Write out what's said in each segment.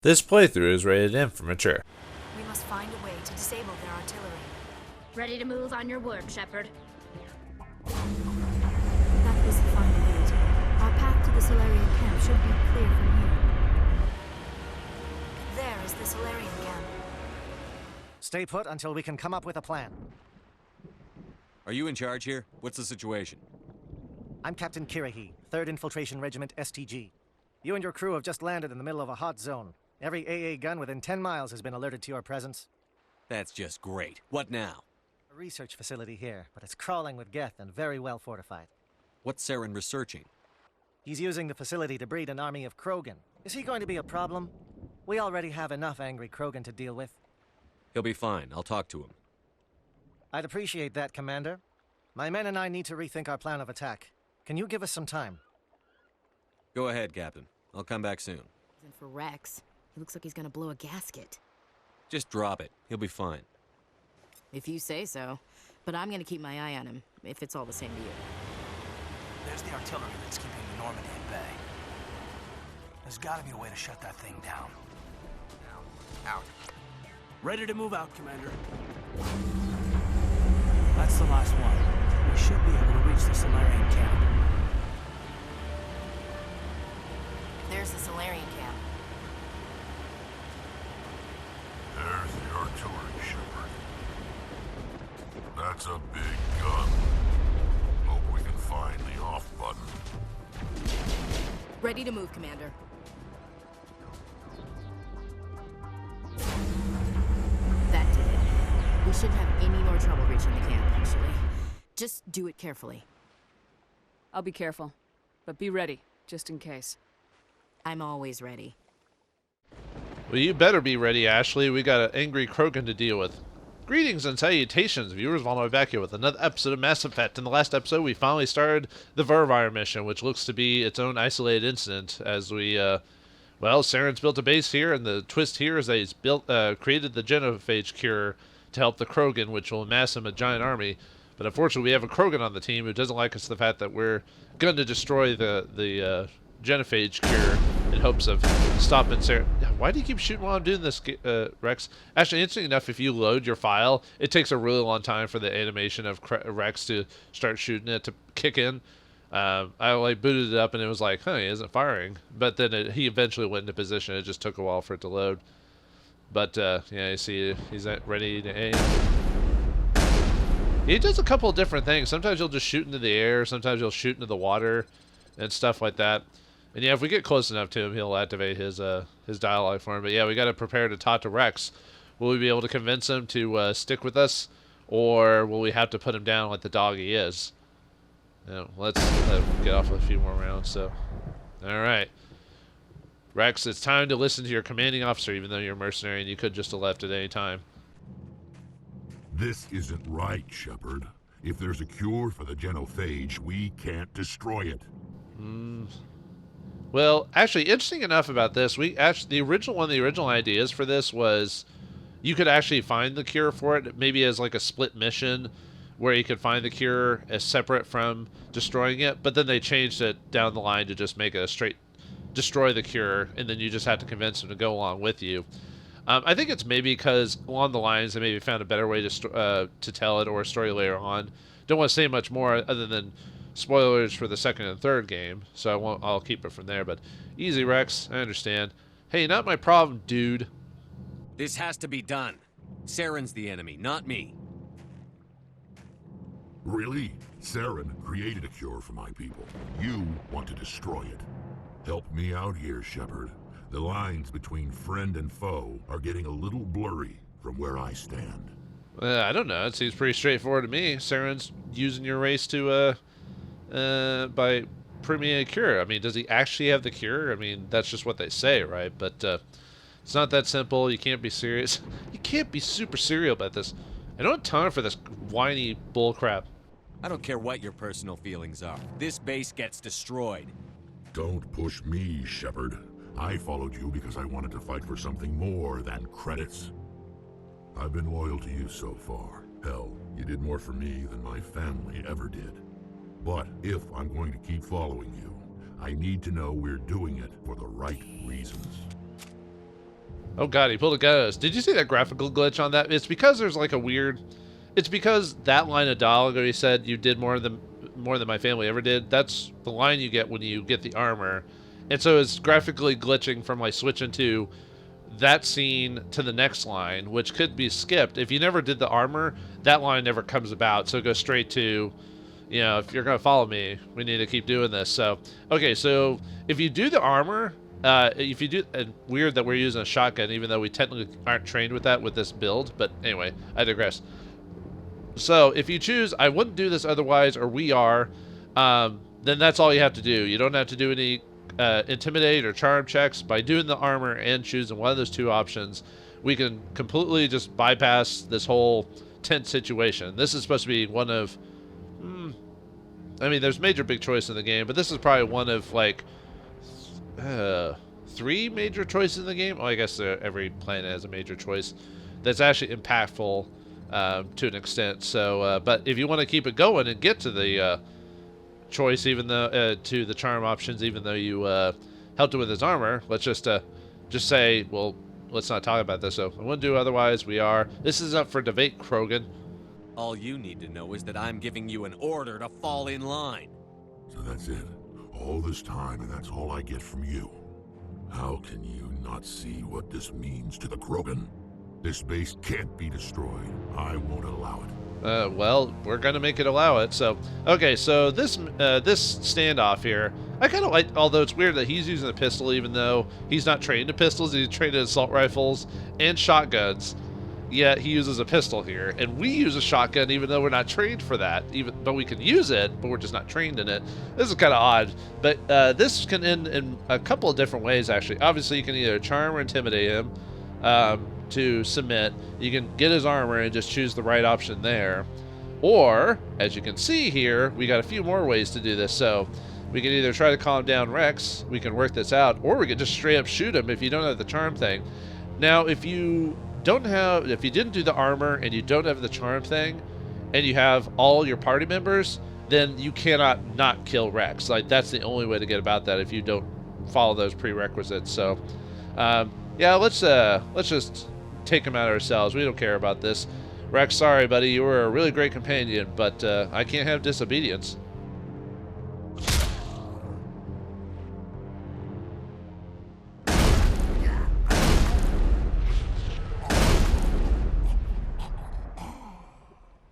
This playthrough is rated M for mature. We must find a way to disable their artillery. Ready to move on your work, Shepard. That is the final gate. Our path to the Solarian camp should be clear from here. There is the Solarian camp. Stay put until we can come up with a plan. Are you in charge here? What's the situation? I'm Captain Kirahi, 3rd Infiltration Regiment STG. You and your crew have just landed in the middle of a hot zone. Every AA gun within 10 miles has been alerted to your presence. That's just great. What now? A research facility here, but it's crawling with Geth and very well fortified. What's Saren researching? He's using the facility to breed an army of Krogan. Is he going to be a problem? We already have enough angry Krogan to deal with. He'll be fine. I'll talk to him. I'd appreciate that, Commander. My men and I need to rethink our plan of attack. Can you give us some time? Go ahead, Captain. I'll come back soon. And for Wrex, he looks like he's gonna blow a gasket. Just drop it. He'll be fine. If you say so. But I'm gonna keep my eye on him, if it's all the same to you. There's the artillery that's keeping the Normandy at bay. There's gotta be a way to shut that thing down. Out. Ready to move out, Commander. That's the last one. We should be able to reach the Solarian camp. There's the Solarian camp. There's the artillery, Shepard. That's a big gun. Hope we can find the off button. Ready to move, Commander. That did it. We shouldn't have any more trouble reaching the camp, actually. Just do it carefully. I'll be careful, but be ready, just in case. I'm always ready. Well, you better be ready, Ashley. We got an angry Krogan to deal with. Greetings and salutations, viewers. Vauldemare back here with another episode of Mass Effect. In the last episode, we finally started the Vauldemare mission, which looks to be its own isolated incident. As we, well, Saren's built a base here, and the twist here is that he's created the genophage cure to help the Krogan, which will amass him a giant army. But unfortunately, we have a Krogan on the team who doesn't like us the fact that we're going to destroy the genophage cure in hopes of stopping Saren. Why do you keep shooting while I'm doing this, Wrex? Actually, interesting enough, if you load your file, it takes a really long time for the animation of Wrex to start shooting it to kick in. I like booted it up and it was like, huh, he isn't firing. But then he eventually went into position. It just took a while for it to load. But yeah, you see, he's ready to aim. He does a couple of different things. Sometimes he'll just shoot into the air. Sometimes he'll shoot into the water and stuff like that. And yeah, if we get close enough to him, he'll activate his dialogue for him. But yeah, we got to prepare to talk to Wrex. Will we be able to convince him to stick with us, or will we have to put him down like the dog he is? You know, let's get off with a few more rounds. So, all right, Wrex, it's time to listen to your commanding officer, even though you're a mercenary and you could just have left at any time. This isn't right, Shepard. If there's a cure for the genophage, we can't destroy it. Well, actually, interesting enough about this, one of the original ideas for this was you could actually find the cure for it, maybe as like a split mission where you could find the cure as separate from destroying it, but then they changed it down the line to just make it a straight destroy the cure, and then you just have to convince them to go along with you. I think it's maybe because along the lines they maybe found a better way to tell it, or a story later on. Don't want to say much more other than spoilers for the second and third game, so I'll keep it from there. But easy, Wrex, I understand. Hey, not my problem, dude. This has to be done. Saren's the enemy, not me. Really? Saren created a cure for my people. You want to destroy it. Help me out here, Shepard. The lines between friend and foe are getting a little blurry from where I stand. I don't know. It seems pretty straightforward to me. Saren's using your race to by premiering a cure. I mean, does he actually have the cure? I mean, that's just what they say, right? But it's not that simple. You can't be serious. You can't be super serial about this. I don't have time for this whiny bullcrap. I don't care what your personal feelings are. This base gets destroyed. Don't push me, Shepard. I followed you because I wanted to fight for something more than credits. I've been loyal to you so far. Hell, you did more for me than my family ever did. But if I'm going to keep following you, I need to know we're doing it for the right reasons. Oh god, he pulled a gun at us. Did you see that graphical glitch on that? It's because there's like a weird... It's because that line of dialogue where he said you did more than my family ever did. That's the line you get when you get the armor. And so it's graphically glitching from like switching to that scene to the next line, which could be skipped. If you never did the armor, that line never comes about. So it goes straight to, you know, if you're going to follow me, we need to keep doing this. So, okay, so if you do the armor... if you do, and weird that we're using a shotgun, even though we technically aren't trained with that with this build, but anyway, I digress. So if you choose, I wouldn't do this otherwise, or we are, then that's all you have to do. You don't have to do any intimidate or charm checks. By doing the armor and choosing one of those two options, we can completely just bypass this whole tense situation. This is supposed to be one of, I mean, there's major big choice in the game, but this is probably one of like, 3 major choices in the game. Oh, I guess every planet has a major choice that's actually impactful to an extent. So, but if you want to keep it going and get to the choice, even though to the charm options, even though you helped him with his armor, let's just say, well, let's not talk about this. So I wouldn't do otherwise. We are. This is up for debate, Krogan. All you need to know is that I'm giving you an order to fall in line. So that's it. All this time, and that's all I get from you. How can you not see what this means to the Krogan? This base can't be destroyed. I won't allow it. Well, we're gonna make it allow it. So, okay, so this standoff here, I kind of like. Although it's weird that he's using a pistol, even though he's not trained in pistols. He's trained in assault rifles and shotguns. Yet he uses a pistol here, and we use a shotgun even though we're not trained for that. But we can use it, but we're just not trained in it. This is kind of odd, but this can end in a couple of different ways. Actually, obviously you can either charm or intimidate him to submit. You can get his armor and just choose the right option there, or as you can see here, we got a few more ways to do this. So we can either try to calm down Wrex. We can work this out, or we can just straight up shoot him if you don't have the charm thing. Now, if you didn't do the armor and you don't have the charm thing and you have all your party members, then you cannot not kill Wrex. Like, that's the only way to get about that if you don't follow those prerequisites. So yeah, let's just take him out ourselves. We don't care about this. Wrex, sorry buddy, you were a really great companion, but I can't have disobedience.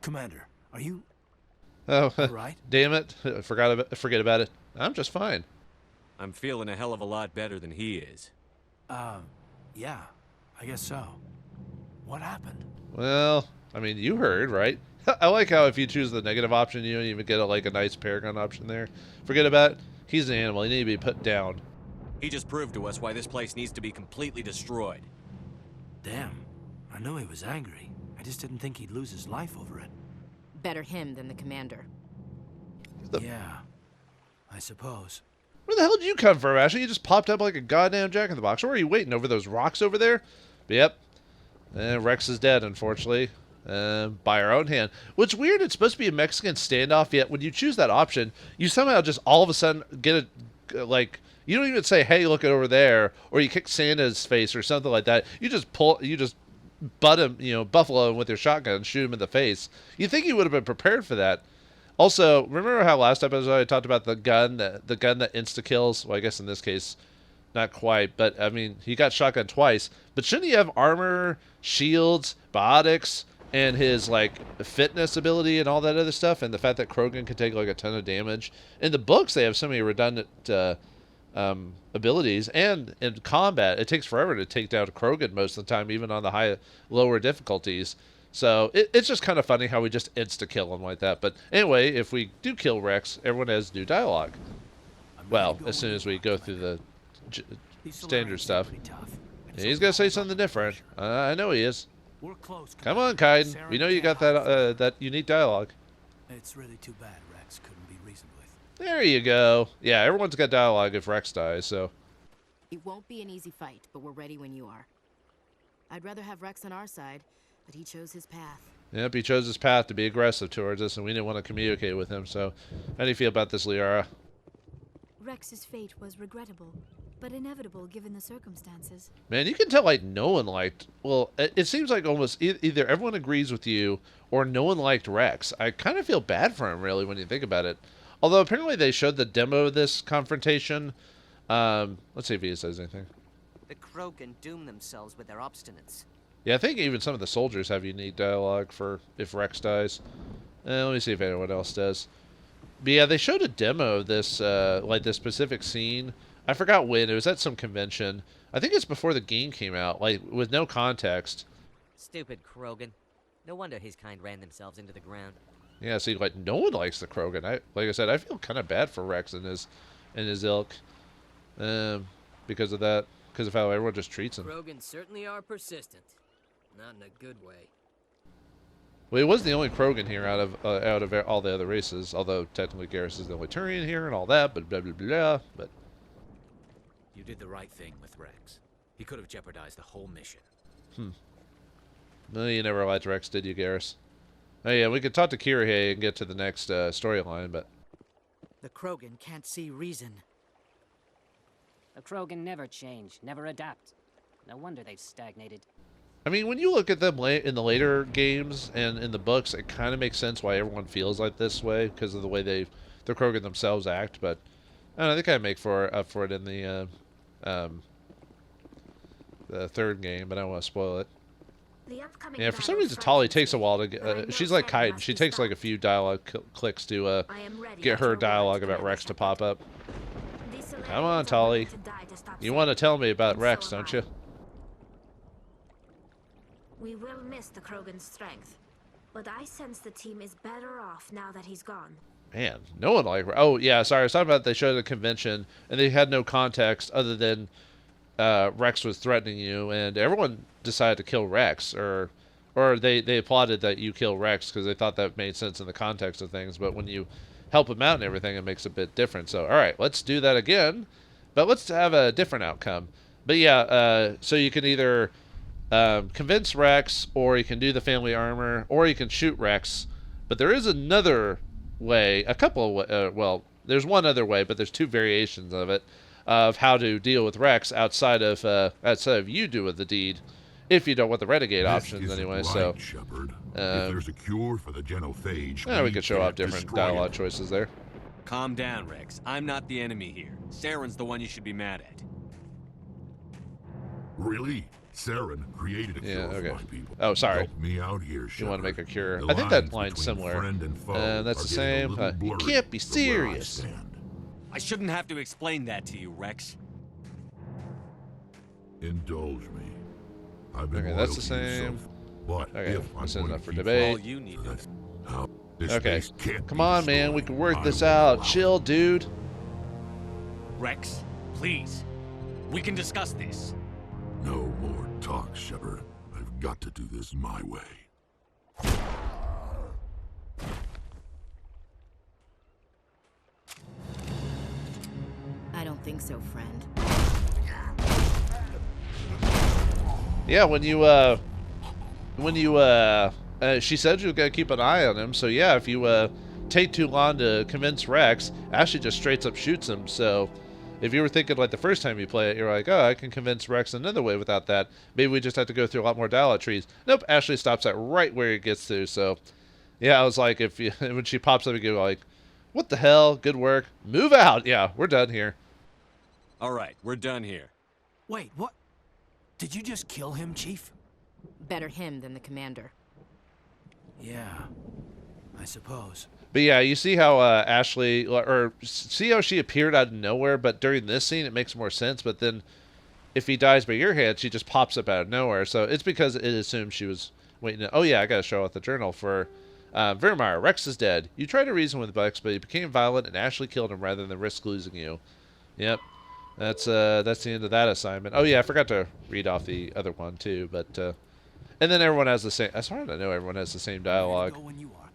Commander, are you... Oh, right? Damn it. Forget about it. I'm just fine. I'm feeling a hell of a lot better than he is. Yeah, I guess so. What happened? Well, I mean, you heard, right? I like how if you choose the negative option, you don't even get a nice paragon option there. Forget about it. He's an animal. He needs to be put down. He just proved to us why this place needs to be completely destroyed. Damn, I knew he was angry. I just didn't think he'd lose his life over it. Better him than the commander. Yeah, I suppose. Where the hell did you come from, Ashley? You just popped up like a goddamn jack-in-the-box. Where are you waiting? Over those rocks over there? Yep. Wrex is dead, unfortunately. By our own hand. What's weird, it's supposed to be a Mexican standoff, yet when you choose that option, you somehow just all of a sudden get a, like, you don't even say, hey, look it over there, or you kick Santa's face or something like that. You just butt him, buffalo him with your shotgun and shoot him in the face. You'd think he would have been prepared for that. Also, remember how last episode I talked about the gun that insta-kills? Well, I guess in this case, not quite, but I mean, he got shotgun twice. But shouldn't he have armor, shields, biotics, and his, fitness ability and all that other stuff? And the fact that Krogan can take, a ton of damage. In the books, they have so many redundant abilities, and in combat, it takes forever to take down Krogan most of the time, even on the lower difficulties. So it's just kind of funny how we just insta-kill him like that. But anyway, if we do kill Wrex, everyone has new dialogue. Well, as soon as we go through the standard stuff. Yeah, he's going to say something different. I know he is. We're close. Come on, Kaiden. We know you got that unique dialogue. It's really too bad Wrex couldn't be reasoned with. There you go. Yeah, everyone's got dialogue if Wrex dies, so. It won't be an easy fight, but we're ready when you are. I'd rather have Wrex on our side, but he chose his path. Yep, he chose his path to be aggressive towards us, and we didn't want to communicate with him, so. How do you feel about this, Liara? Rex's fate was regrettable, but inevitable given the circumstances. Man, you can tell like no one liked. Well, it seems like almost either everyone agrees with you or no one liked Wrex. I kind of feel bad for him, really, when you think about it. Although apparently they showed the demo of this confrontation. Let's see if he says anything. The Krogan doom themselves with their obstinance. Yeah, I think even some of the soldiers have unique dialogue for if Wrex dies. Let me see if anyone else does. But yeah, they showed a demo of this, like this specific scene. I forgot when. It was at some convention. I think it's before the game came out, like with no context. Stupid Krogan. No wonder his kind ran themselves into the ground. Yeah, see, like no one likes the Krogan. Like I said, I feel kind of bad for Wrex and his ilk, because of that, because of how everyone just treats him. Krogans certainly are persistent, not in a good way. Well, he was the only Krogan here out of all the other races, although technically Garrus is the only Turian here and all that, but blah blah blah. But You did the right thing with Wrex. He could have jeopardized the whole mission. No, you never liked Wrex, did you, Garrus? Oh yeah, we could talk to Kirihei and get to the next storyline, but The Krogan can't see reason. The Krogan never change, never adapt. No wonder they've stagnated. I mean, when you look at them in the later games and in the books, it kind of makes sense why everyone feels like this way because of the way the Krogan themselves act. But I don't know, they kind of make up for it in the third game, but I don't want to spoil it. Yeah, for some reason, Tali takes a while to get. She's like Kaiden. She takes like a few dialogue clicks to get her dialogue about Wrex to pop up. Come on, Tali. You want to tell me about Wrex, don't you? We will miss the Krogan's strength, but I sense the team is better off now that he's gone. Man, no one liked. Oh yeah, sorry. I was talking about they showed the convention and they had no context other than Wrex was threatening you, and everyone decided to kill Wrex, or they applauded that you kill Wrex because they thought that made sense in the context of things. But when you help him out and everything, it makes a bit different. So all right, let's do that again, but let's have a different outcome. But yeah, so you can either convince Wrex, or you can do the family armor, or you can shoot Wrex. But there is another way, a couple of well, there's one other way, but there's two variations of it, of how to deal with Wrex outside of you doing the deed, if you don't want the renegade options anyway. Right, so Shepard. If there's a cure for the genophage, we could show off different dialogue choices there. Calm down, Wrex. I'm not the enemy here. Saren's the one you should be mad at. Really? Saren created a cure for my people. Oh, sorry. Help me out here, Shepard. You want to make a cure? The I think that lines line's between similar. friend and foe That's the are getting a same. little You blurry can't be from where I serious. stand. I shouldn't have to explain that to you, Wrex. Indulge me. I've been Okay, loyal that's the to you same. But Okay, if I'm this is going enough to for keep debate. All you need to this Okay, base can't come be on, man. We destroyed. can work I this won't out. allow Chill, it. dude. Wrex, please. We can discuss this. No more talk, Shepard. I've got to do this my way. I don't think so, friend. Yeah, she said you were gonna keep an eye on him. So yeah, if you take too long to convince Wrex, Ashley just straight up shoots him. So if you were thinking like the first time you play it, you're like, oh, I can convince Wrex another way without that. Maybe we just have to go through a lot more dialogue trees. Nope, Ashley stops at right where it gets to. So yeah, I was like, when she pops up, you go like, what the hell? Good work. Move out. Yeah, we're done here. All right, we're done here. Wait, what? Did you just kill him, Chief? Better him than the commander. Yeah, I suppose. But yeah, you see how Ashley, or see how she appeared out of nowhere, but during this scene it makes more sense. But then if he dies by your hand, she just pops up out of nowhere. So it's because it assumed she was waiting. Oh yeah, I gotta show off the journal for Vauldemare. Wrex is dead. You tried to reason with Bucks, but he became violent and Ashley killed him rather than risk losing you. Yep. That's the end of that assignment. Oh yeah, I forgot to read off the other one too, but and then everyone has the same. As far as I know, everyone has the same dialogue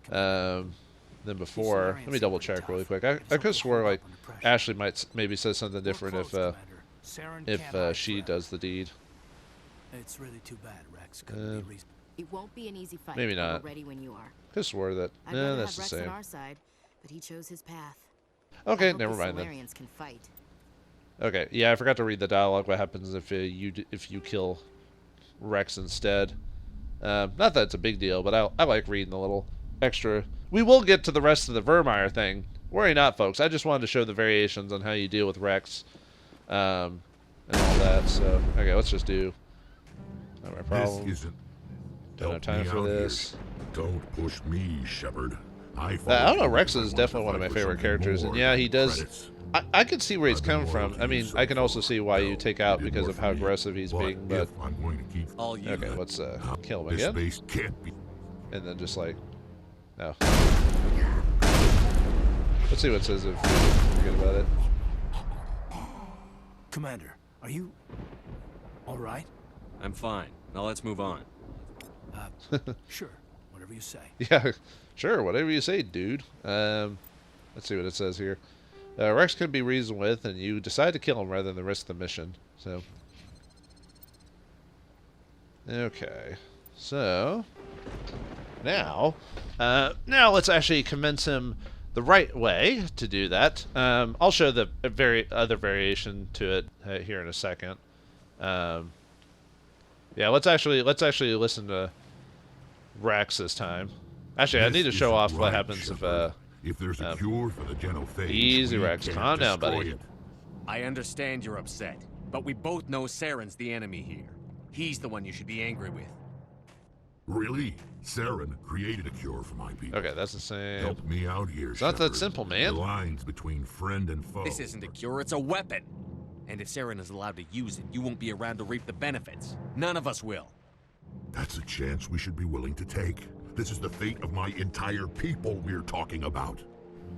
than before. Let me double check really quick. I could have swore like Ashley might maybe say something different if she does the deed. It's really too bad, Wrex. It won't be an easy fight. Maybe not. We're ready when you are. Could have swore that. I'd rather That's have the Wrex on same. our side, but he chose his path. Okay, I hope never the mind then. Solarians can fight. Okay, yeah, I forgot to read the dialogue. What happens if you kill Wrex instead? Not that it's a big deal, but I like reading a little extra. We will get to the rest of the Vauldemare thing. Worry not, folks. I just wanted to show the variations on how you deal with Wrex, and all that. So, okay, let's just do. Not my problem. This isn't. Don't have time for this. Don't push me, Shepard. I don't know. Wrex is definitely one of my favorite characters, and yeah, he does. I can see where he's coming from. I mean, I can also see why you take out because of how aggressive he's being. But okay, let's kill him again, and then just like, no. Let's see what it says if we forget about it. Commander, are you all right? I'm fine. Now let's move on. Sure. Whatever you say. Yeah, sure. Whatever you say, dude. Let's see what it says here. Wrex could be reasoned with, and you decide to kill him rather than risk the mission. So, okay. So now let's actually convince him the right way to do that. I'll show the other variation to it here in a second. Yeah, let's actually listen to Wrex this time. Actually, I need to show off what happens if there's a cure for the genophage. Easy, Wrex. Calm down, buddy. I understand you're upset, but we both know Saren's the enemy here. He's the one you should be angry with. Really? Saren created a cure for my people. Okay, that's the same. Help me out here, It's not that Shepard. simple, man. The lines between friend and foe. This isn't a cure, it's a weapon. And if Saren is allowed to use it, you won't be around to reap the benefits. None of us will. That's a chance we should be willing to take. This is the fate of my entire people we're talking about.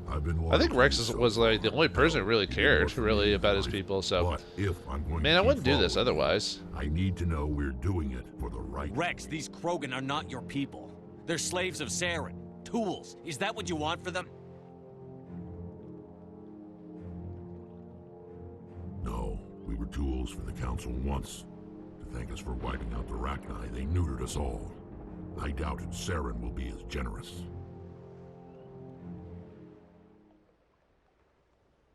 I think Wrex was like the only person who really cared about his people. So, but if I'm going man, to I wouldn't do this following otherwise. you, I need to know we're doing it for the right. Wrex, these Krogan are not your people. They're slaves of Saren. Tools. Is that what you want for them? No, we were tools for the Council once. To thank us for wiping out the Rachni, they neutered us all. I doubted Saren will be as generous.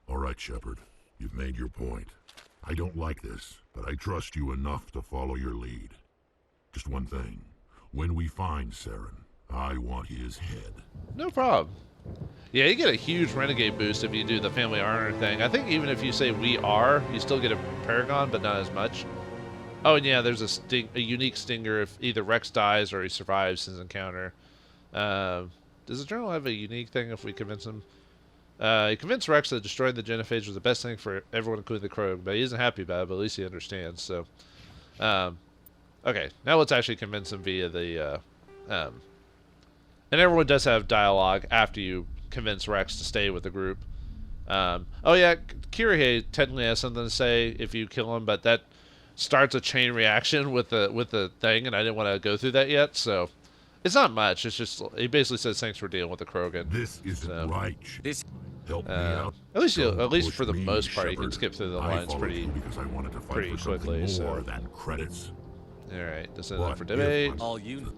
All right, Shepard. You've made your point. I don't like this, but I trust you enough to follow your lead. Just one thing. When we find Saren, I want his head. No problem. Yeah, you get a huge renegade boost if you do the family honor thing. I think even if you say we are, you still get a paragon, but not as much. Oh, and yeah, there's a unique stinger if either Wrex dies or he survives his encounter. Does the journal have a unique thing if we convince him? He convinced Wrex that destroying the genophage was the best thing for everyone, including the Krogan, but he isn't happy about it, but at least he understands. So, okay, now let's actually convince him via the, and everyone does have dialogue after you convince Wrex to stay with the group. Oh yeah, Kirihei technically has something to say if you kill him, but that starts a chain reaction with the thing, and I didn't want to go through that yet, so it's not much. It's just he basically says thanks for dealing with the Krogan. This isn't right. This help me out. At least for the me, most part, you Shepard. can skip through the I lines followed pretty you because I wanted to fight pretty for something quickly. more So than credits. all right, this is But up for if debate. I'm- all you.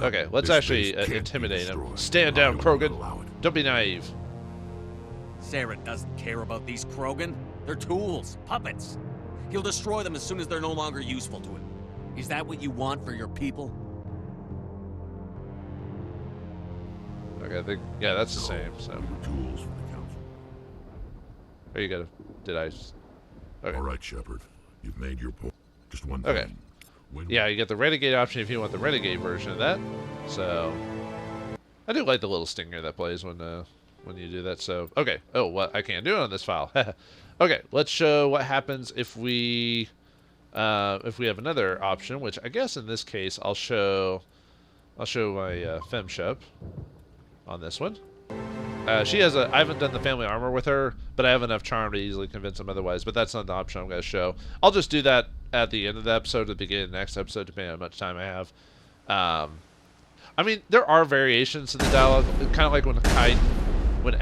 Okay, let's This actually base can't be intimidate him. destroyed. Stand I down, don't wanna Krogan. allow it. Don't be naive. Saren doesn't care about these Krogan. They're tools, puppets. He'll destroy them as soon as they're no longer useful to him. Is that what you want for your people? Okay, I think yeah, that's the same. So We were tools for the Council. there you go. Did I? Okay. All right, Shepard. You've made your point. Just one thing. Okay. When Yeah, you get the renegade option if you want the renegade version of that. So I do like the little stinger that plays when you do that. So okay. Oh, what I can't do it on this file. Okay, let's show what happens if we have another option, which I guess in this case I'll show my FemShep on this one. She has I haven't done the family armor with her, but I have enough charm to easily convince him otherwise, but that's not the option I'm going to show. I'll just do that at the end of the episode, at the beginning of the next episode, depending on how much time I have. I mean, there are variations to the dialogue, kind of like when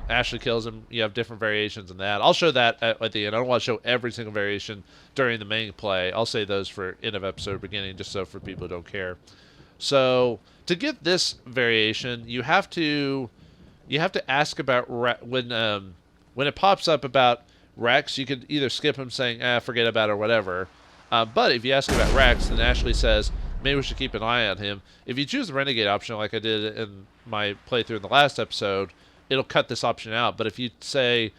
Ashley kills him, you have different variations in that. I'll show that at the end. I don't want to show every single variation during the main play. I'll say those for end of episode beginning, just so for people who don't care. So to get this variation, you have to ask about when it pops up about Wrex, you could either skip him saying, forget about it or whatever. But if you ask about Wrex, then Ashley says, maybe we should keep an eye on him. If you choose the Renegade option like I did in my playthrough in the last episode, it'll cut this option out. But if you say,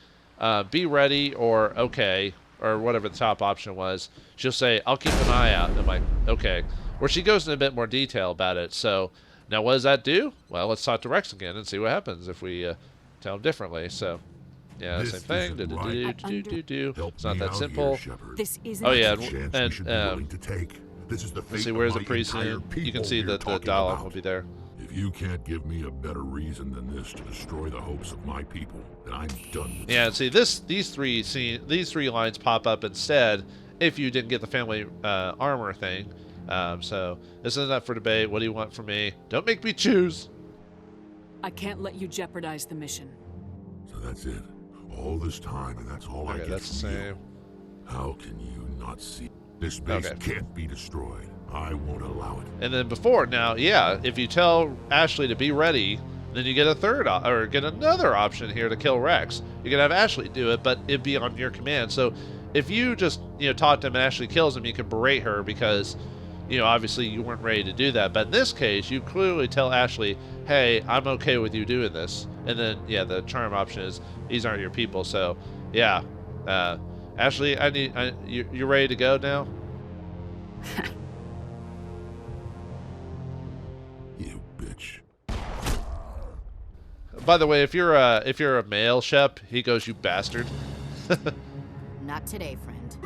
be ready or okay, or whatever the top option was, she'll say, I'll keep an eye out. And I'm like, okay. Where she goes in a bit more detail about it. So now what does that do? Well, let's talk to Wrex again and see what happens if we tell him differently. So, yeah, This same thing. isn't right. It's not me that out simple. Here, Shepard. This isn't. Oh, yeah. Chance And, we should be willing to take. This is the let's fate see, of where's the my precinct? entire You can people see we're that the talking dialogue about. will be there. If you can't give me a better reason than this to destroy the hopes of my people, then I'm done with Yeah, you. see, these three lines pop up instead if you didn't get the family armor thing. So this isn't up for debate. What do you want from me? Don't make me choose. I can't let you jeopardize the mission. So that's it. All this time, and that's all I Okay, get that's the from you. same. How can you not see? This base Okay. can't be destroyed. I won't allow it. And then before now, yeah, if you tell Ashley to be ready, then you get a third or get another option here to kill Wrex. You can have Ashley do it, but it'd be on your command. So if you just talk to him and Ashley kills him, you can berate her because obviously you weren't ready to do that. But in this case, you clearly tell Ashley, hey, I'm okay with you doing this. And then yeah, the charm option is these aren't your people. So yeah, Ashley, you're ready to go now. You bitch. By the way, if you're a male Shep, he goes, you bastard. Not today, friend.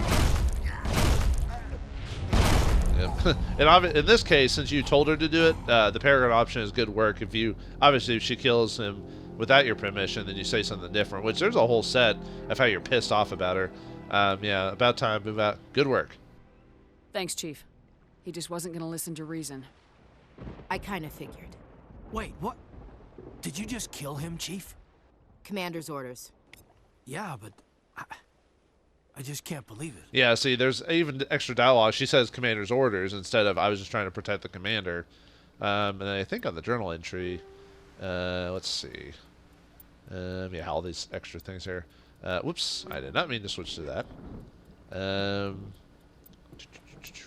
Yeah. And in this case, since you told her to do it, the Paragon option is good work. If she kills him without your permission, then you say something different, which there's a whole set of how you're pissed off about her. Yeah, about time, move out. Good work. Thanks, Chief. He just wasn't gonna listen to reason. I kind of figured. Wait, what? Did you just kill him, Chief? Commander's orders. Yeah, but I just can't believe it. Yeah, see, there's even extra dialogue. She says commander's orders instead of I was just trying to protect the commander. And I think on the journal entry, let's see. Yeah, all these extra things here. Whoops, I did not mean to switch to that.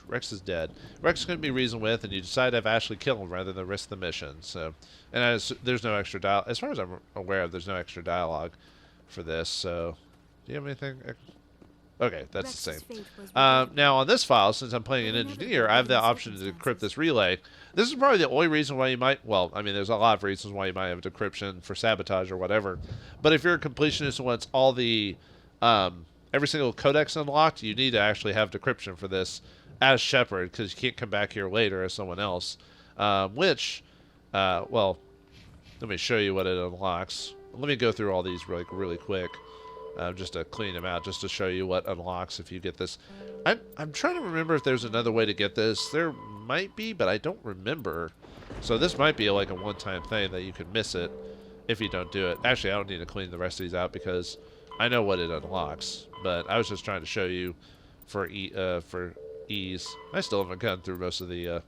Wrex is dead. Wrex is going to be reasoned with, and you decide to have Ashley kill him rather than risk the mission. So, and there's no extra dialogue. As far as I'm aware of, there's no extra dialogue for this. So, do you have anything? Okay, that's the same. Now on this file, since I'm playing an engineer, I have the option to decrypt this relay. This is probably the only reason why you might, well, I mean, there's a lot of reasons why you might have decryption for sabotage or whatever. But if you're a completionist who wants all the, every single codex unlocked, you need to actually have decryption for this as Shepard, because you can't come back here later as someone else. Well, let me show you what it unlocks. Let me go through all these really quick. Just to clean them out, just to show you what unlocks if you get this. I'm trying to remember if there's another way to get this. There might be, but I don't remember. So this might be like a one-time thing that you could miss it if you don't do it. Actually, I don't need to clean the rest of these out because I know what it unlocks. But I was just trying to show you for ease. I still haven't gone through most of the.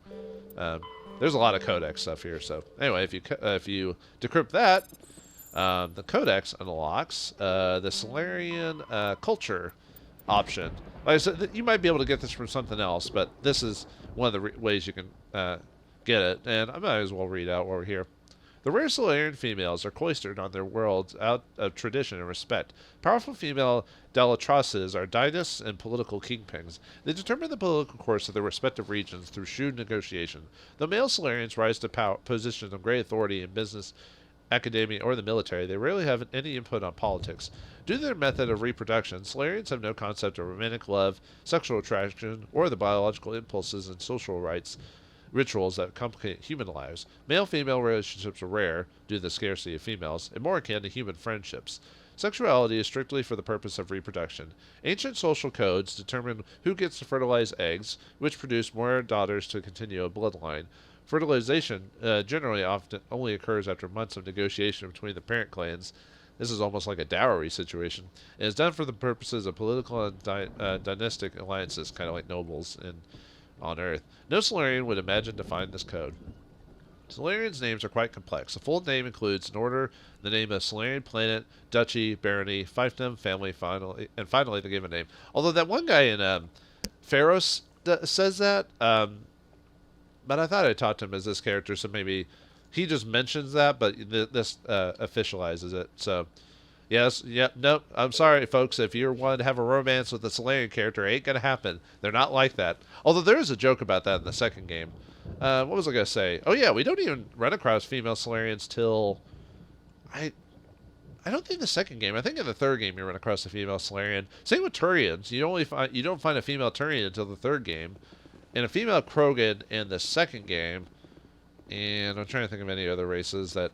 There's a lot of codex stuff here. So anyway, if you decrypt that. The codex unlocks the Solarian culture option. Like I said, you might be able to get this from something else, but this is one of the ways you can get it. And I might as well read out while we're here. The rare Solarian females are cloistered on their worlds out of tradition and respect. Powerful female Dalatrosses are dynasts and political kingpins. They determine the political course of their respective regions through shrewd negotiation. The male Solarians rise to positions of great authority in business, academia, or the military. They rarely have any input on politics. Due to their method of reproduction, Solarians have no concept of romantic love, sexual attraction, or the biological impulses and social rituals that complicate human lives. Male-female relationships are rare, due to the scarcity of females, and more akin to human friendships. Sexuality is strictly for the purpose of reproduction. Ancient social codes determine who gets to fertilize eggs, which produce more daughters to continue a bloodline. Fertilization generally often only occurs after months of negotiation between the parent clans. This is almost like a dowry situation. It is done for the purposes of political and dynastic alliances, kind of like nobles on Earth. No Solarian would imagine to find this code. Solarians' names are quite complex. The full name includes, in order, the name of Solarian planet, duchy, barony, fiefdom, family, and finally the given name. Although that one guy in Pharos says that, but I thought I taught him as this character, so maybe he just mentions that, but this officializes it. So, yes, yep, nope. I'm sorry, folks. If you want to have a romance with a Solarian character, it ain't gonna happen. They're not like that. Although there is a joke about that in the second game. What was I gonna say? Oh yeah, we don't even run across female Solarians till I don't think the second game. I think in the third game you run across a female Solarian. Same with Turians. You don't find a female Turian until the third game, and a female Krogan in the second game. And I'm trying to think of any other races that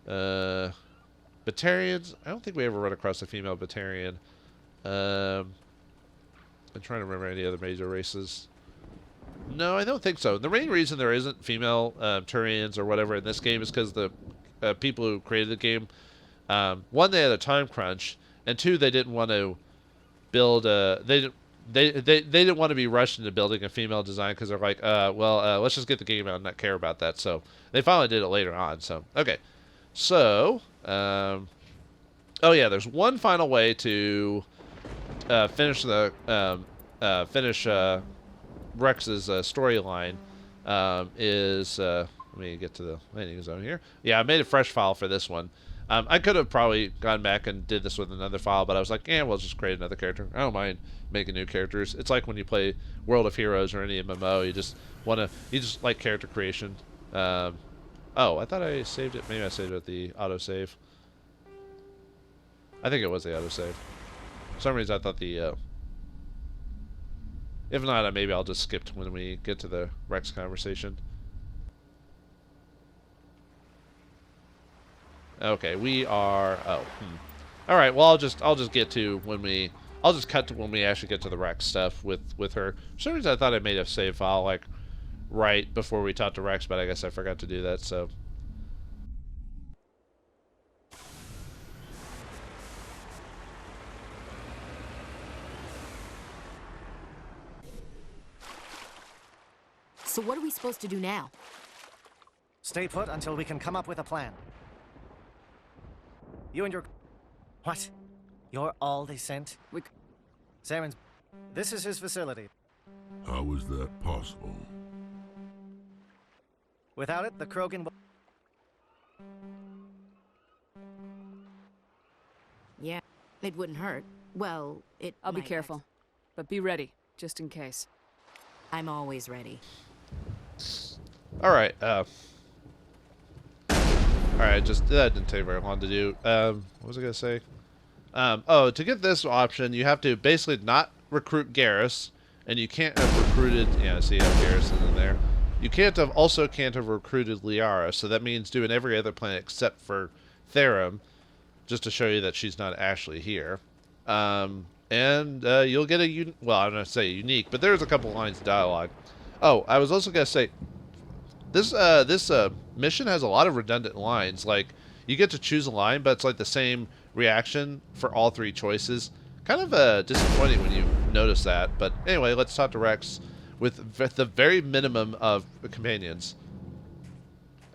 Batarians. I don't think we ever run across a female Batarian. I'm trying to remember any other major races. No, I don't think so. The main reason there isn't female Turians or whatever in this game is because the people who created the game, one, they had a time crunch, and two, they didn't want to build. They didn't want to be rushed into building a female design because they're like, let's just get the game out and not care about that. So they finally did it later on. So okay, so oh yeah, there's one final way to finish the Wrex's storyline. Let me get to the landing zone here. Yeah, I made a fresh file for this one. I could have probably gone back and did this with another file, but I was like, we'll just create another character. I don't mind making new characters. It's like when you play World of Heroes or any MMO, you just like character creation. Oh, I thought I saved it. Maybe I saved it with the autosave. I think it was the autosave. For some reason I thought the if not, maybe I'll just skip to when we get to the Wrex conversation. Okay, we are. All right. Well, I'll just get to when we. I'll just cut to when we actually get to the Wrex stuff with her. For some reason, I thought I made a save file like right before we talked to Wrex, but I guess I forgot to do that. So. So what are we supposed to do now? Stay put until we can come up with a plan. You and your... What? You're all they sent? Saren's... This is his facility. How is that possible? Without it, the Krogan... Yeah, it wouldn't hurt. Well, it I'll be might careful, but be ready, just in case. I'm always ready. Alright, alright, just that didn't take very long to do. What was I gonna say? Oh, to get this option, you have to basically not recruit Garrus, and you can't have recruited. Yeah, see, Garrus is in there. You can't have recruited Liara, so that means doing every other planet except for Therum, just to show you that she's not actually here. And you'll get a well, I'm not say unique, but there's a couple lines of dialogue. Oh, I was also gonna say, this mission has a lot of redundant lines. Like, you get to choose a line, but it's like the same reaction for all three choices. Kind of disappointing when you notice that. But anyway, let's talk to Wrex with the very minimum of companions.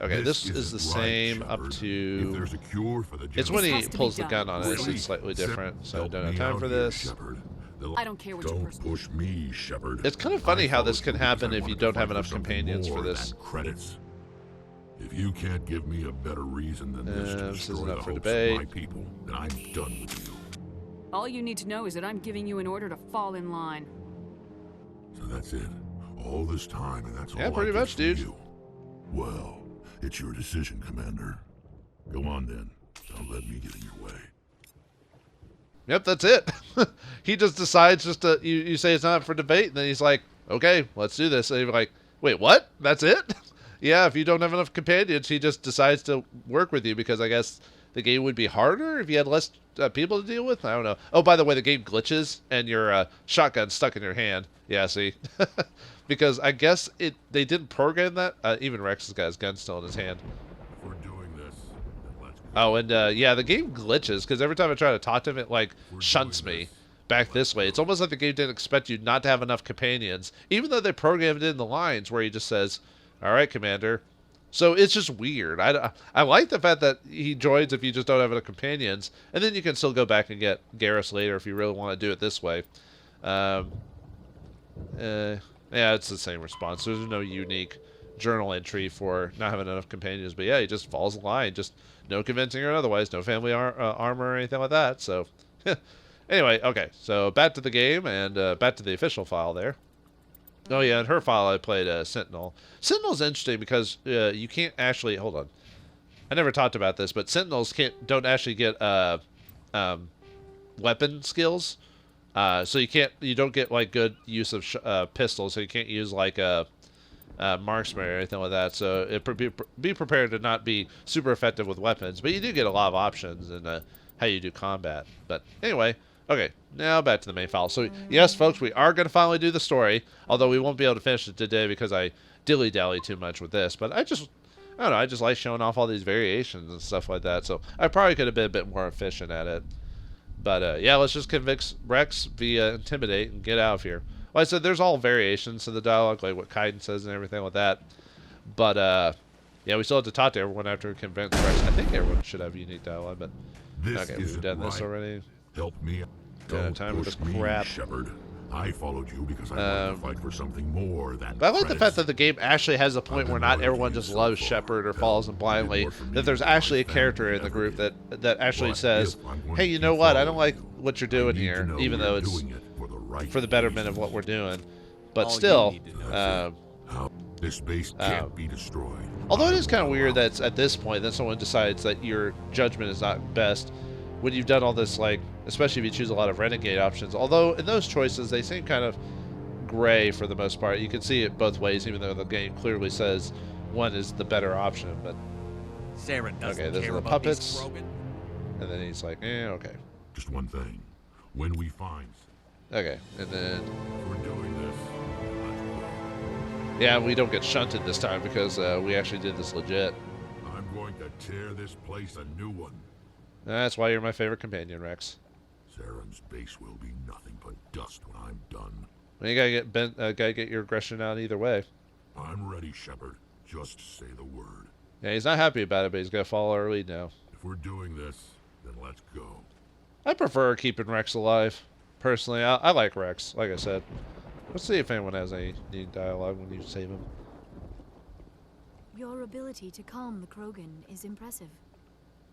Okay, this is the same Shepard. up to... If there's a cure for the It's when he has to be pulls the done. gun on us. It's slightly different, so I don't have time for this. I don't care what your Don't personal... push me, Shepard. It's kind of funny how this can I followed happen you if you because don't I have wanted enough to fight companions for more this. than credits. If you can't give me a better reason than this to This destroy isn't the up for hopes debate. of my people, then I'm done with you. All you need to know is that I'm giving you an order to fall in line. So that's it. All this time, and that's all Yeah, pretty I get much, from dude. you. Well, it's your decision, Commander. Go on then. Don't let me get in your way. Yep, that's it. He just decides just to, you say it's not for debate, and then he's like, okay, let's do this. And you're like, wait, what? That's it? Yeah, if you don't have enough companions, he just decides to work with you because I guess the game would be harder if you had less people to deal with. I don't know. Oh, by the way, the game glitches and your shotgun's stuck in your hand. Yeah, see? Because I guess they didn't program that. Even Wrex has got his gun still in his hand. If we're doing this, then let's go. Oh, and yeah, the game glitches because every time I try to talk to him, it like shunts me back this way. It's almost like the game didn't expect you not to have enough companions, even though they programmed it in the lines where he just says, "All right, Commander, So it's just weird. I like the fact that he joins if you just don't have any companions, and then you can still go back and get Garrus later if you really want to do it this way. Yeah, it's the same response. There's no unique journal entry for not having enough companions, but yeah, he just falls in line. Just no convincing or otherwise, no family armor or anything like that. So anyway, okay, so back to the game and back to the official file there. Oh yeah, in her file I played Sentinel. Sentinel's interesting because you can't actually hold on. I never talked about this, but Sentinels don't actually get weapon skills. So you don't get like good use of pistols, so you can't use like a marksman or anything like that. So be prepared to not be super effective with weapons, but you do get a lot of options in how you do combat. But anyway, okay, now back to the main file. So yes, folks, we are going to finally do the story, although we won't be able to finish it today because I dilly-dally too much with this. But I don't know, I just like showing off all these variations and stuff like that. So I probably could have been a bit more efficient at it. But yeah, let's just convince Wrex via Intimidate and get out of here. Like I said, there's all variations to the dialogue, like what Kaiden says and everything like that. But yeah, we still have to talk to everyone after we convince Wrex. I think everyone should have unique dialogue, but okay, we've done this already. Help me. Don't time with this crap. Shepard. I followed you because I wanted to fight for something more than But I like the fact that the game actually has a point where not everyone just loves Shepard or follows him blindly. That there's actually a character in the group that actually says, hey, you know what? I don't like what you're doing here, even though it's for the betterment of what we're doing. But still, this base can't be destroyed. Although it is kind of weird that at this point that someone decides that your judgment is not best when you've done all this, like, especially if you choose a lot of renegade options. Although in those choices they seem kind of gray for the most part. You can see it both ways, even though the game clearly says one is the better option. But Sarah doesn't okay, those care are the about puppets. these Krogan. And then he's like, okay. Just one thing. When we find... Okay, and then... We're doing this. Yeah, we don't get shunted this time because we actually did this legit. I'm going to tear this place a new one. That's why you're my favorite companion, Wrex. Saren's base will be nothing but dust when I'm done. Well, you gotta get your aggression out either way. I'm ready, Shepard. Just say the word. Yeah, he's not happy about it, but he's gonna follow our lead now. If we're doing this, then let's go. I prefer keeping Wrex alive. Personally, I like Wrex, like I said. Let's see if anyone has any dialogue when you save him. Your ability to calm the Krogan is impressive.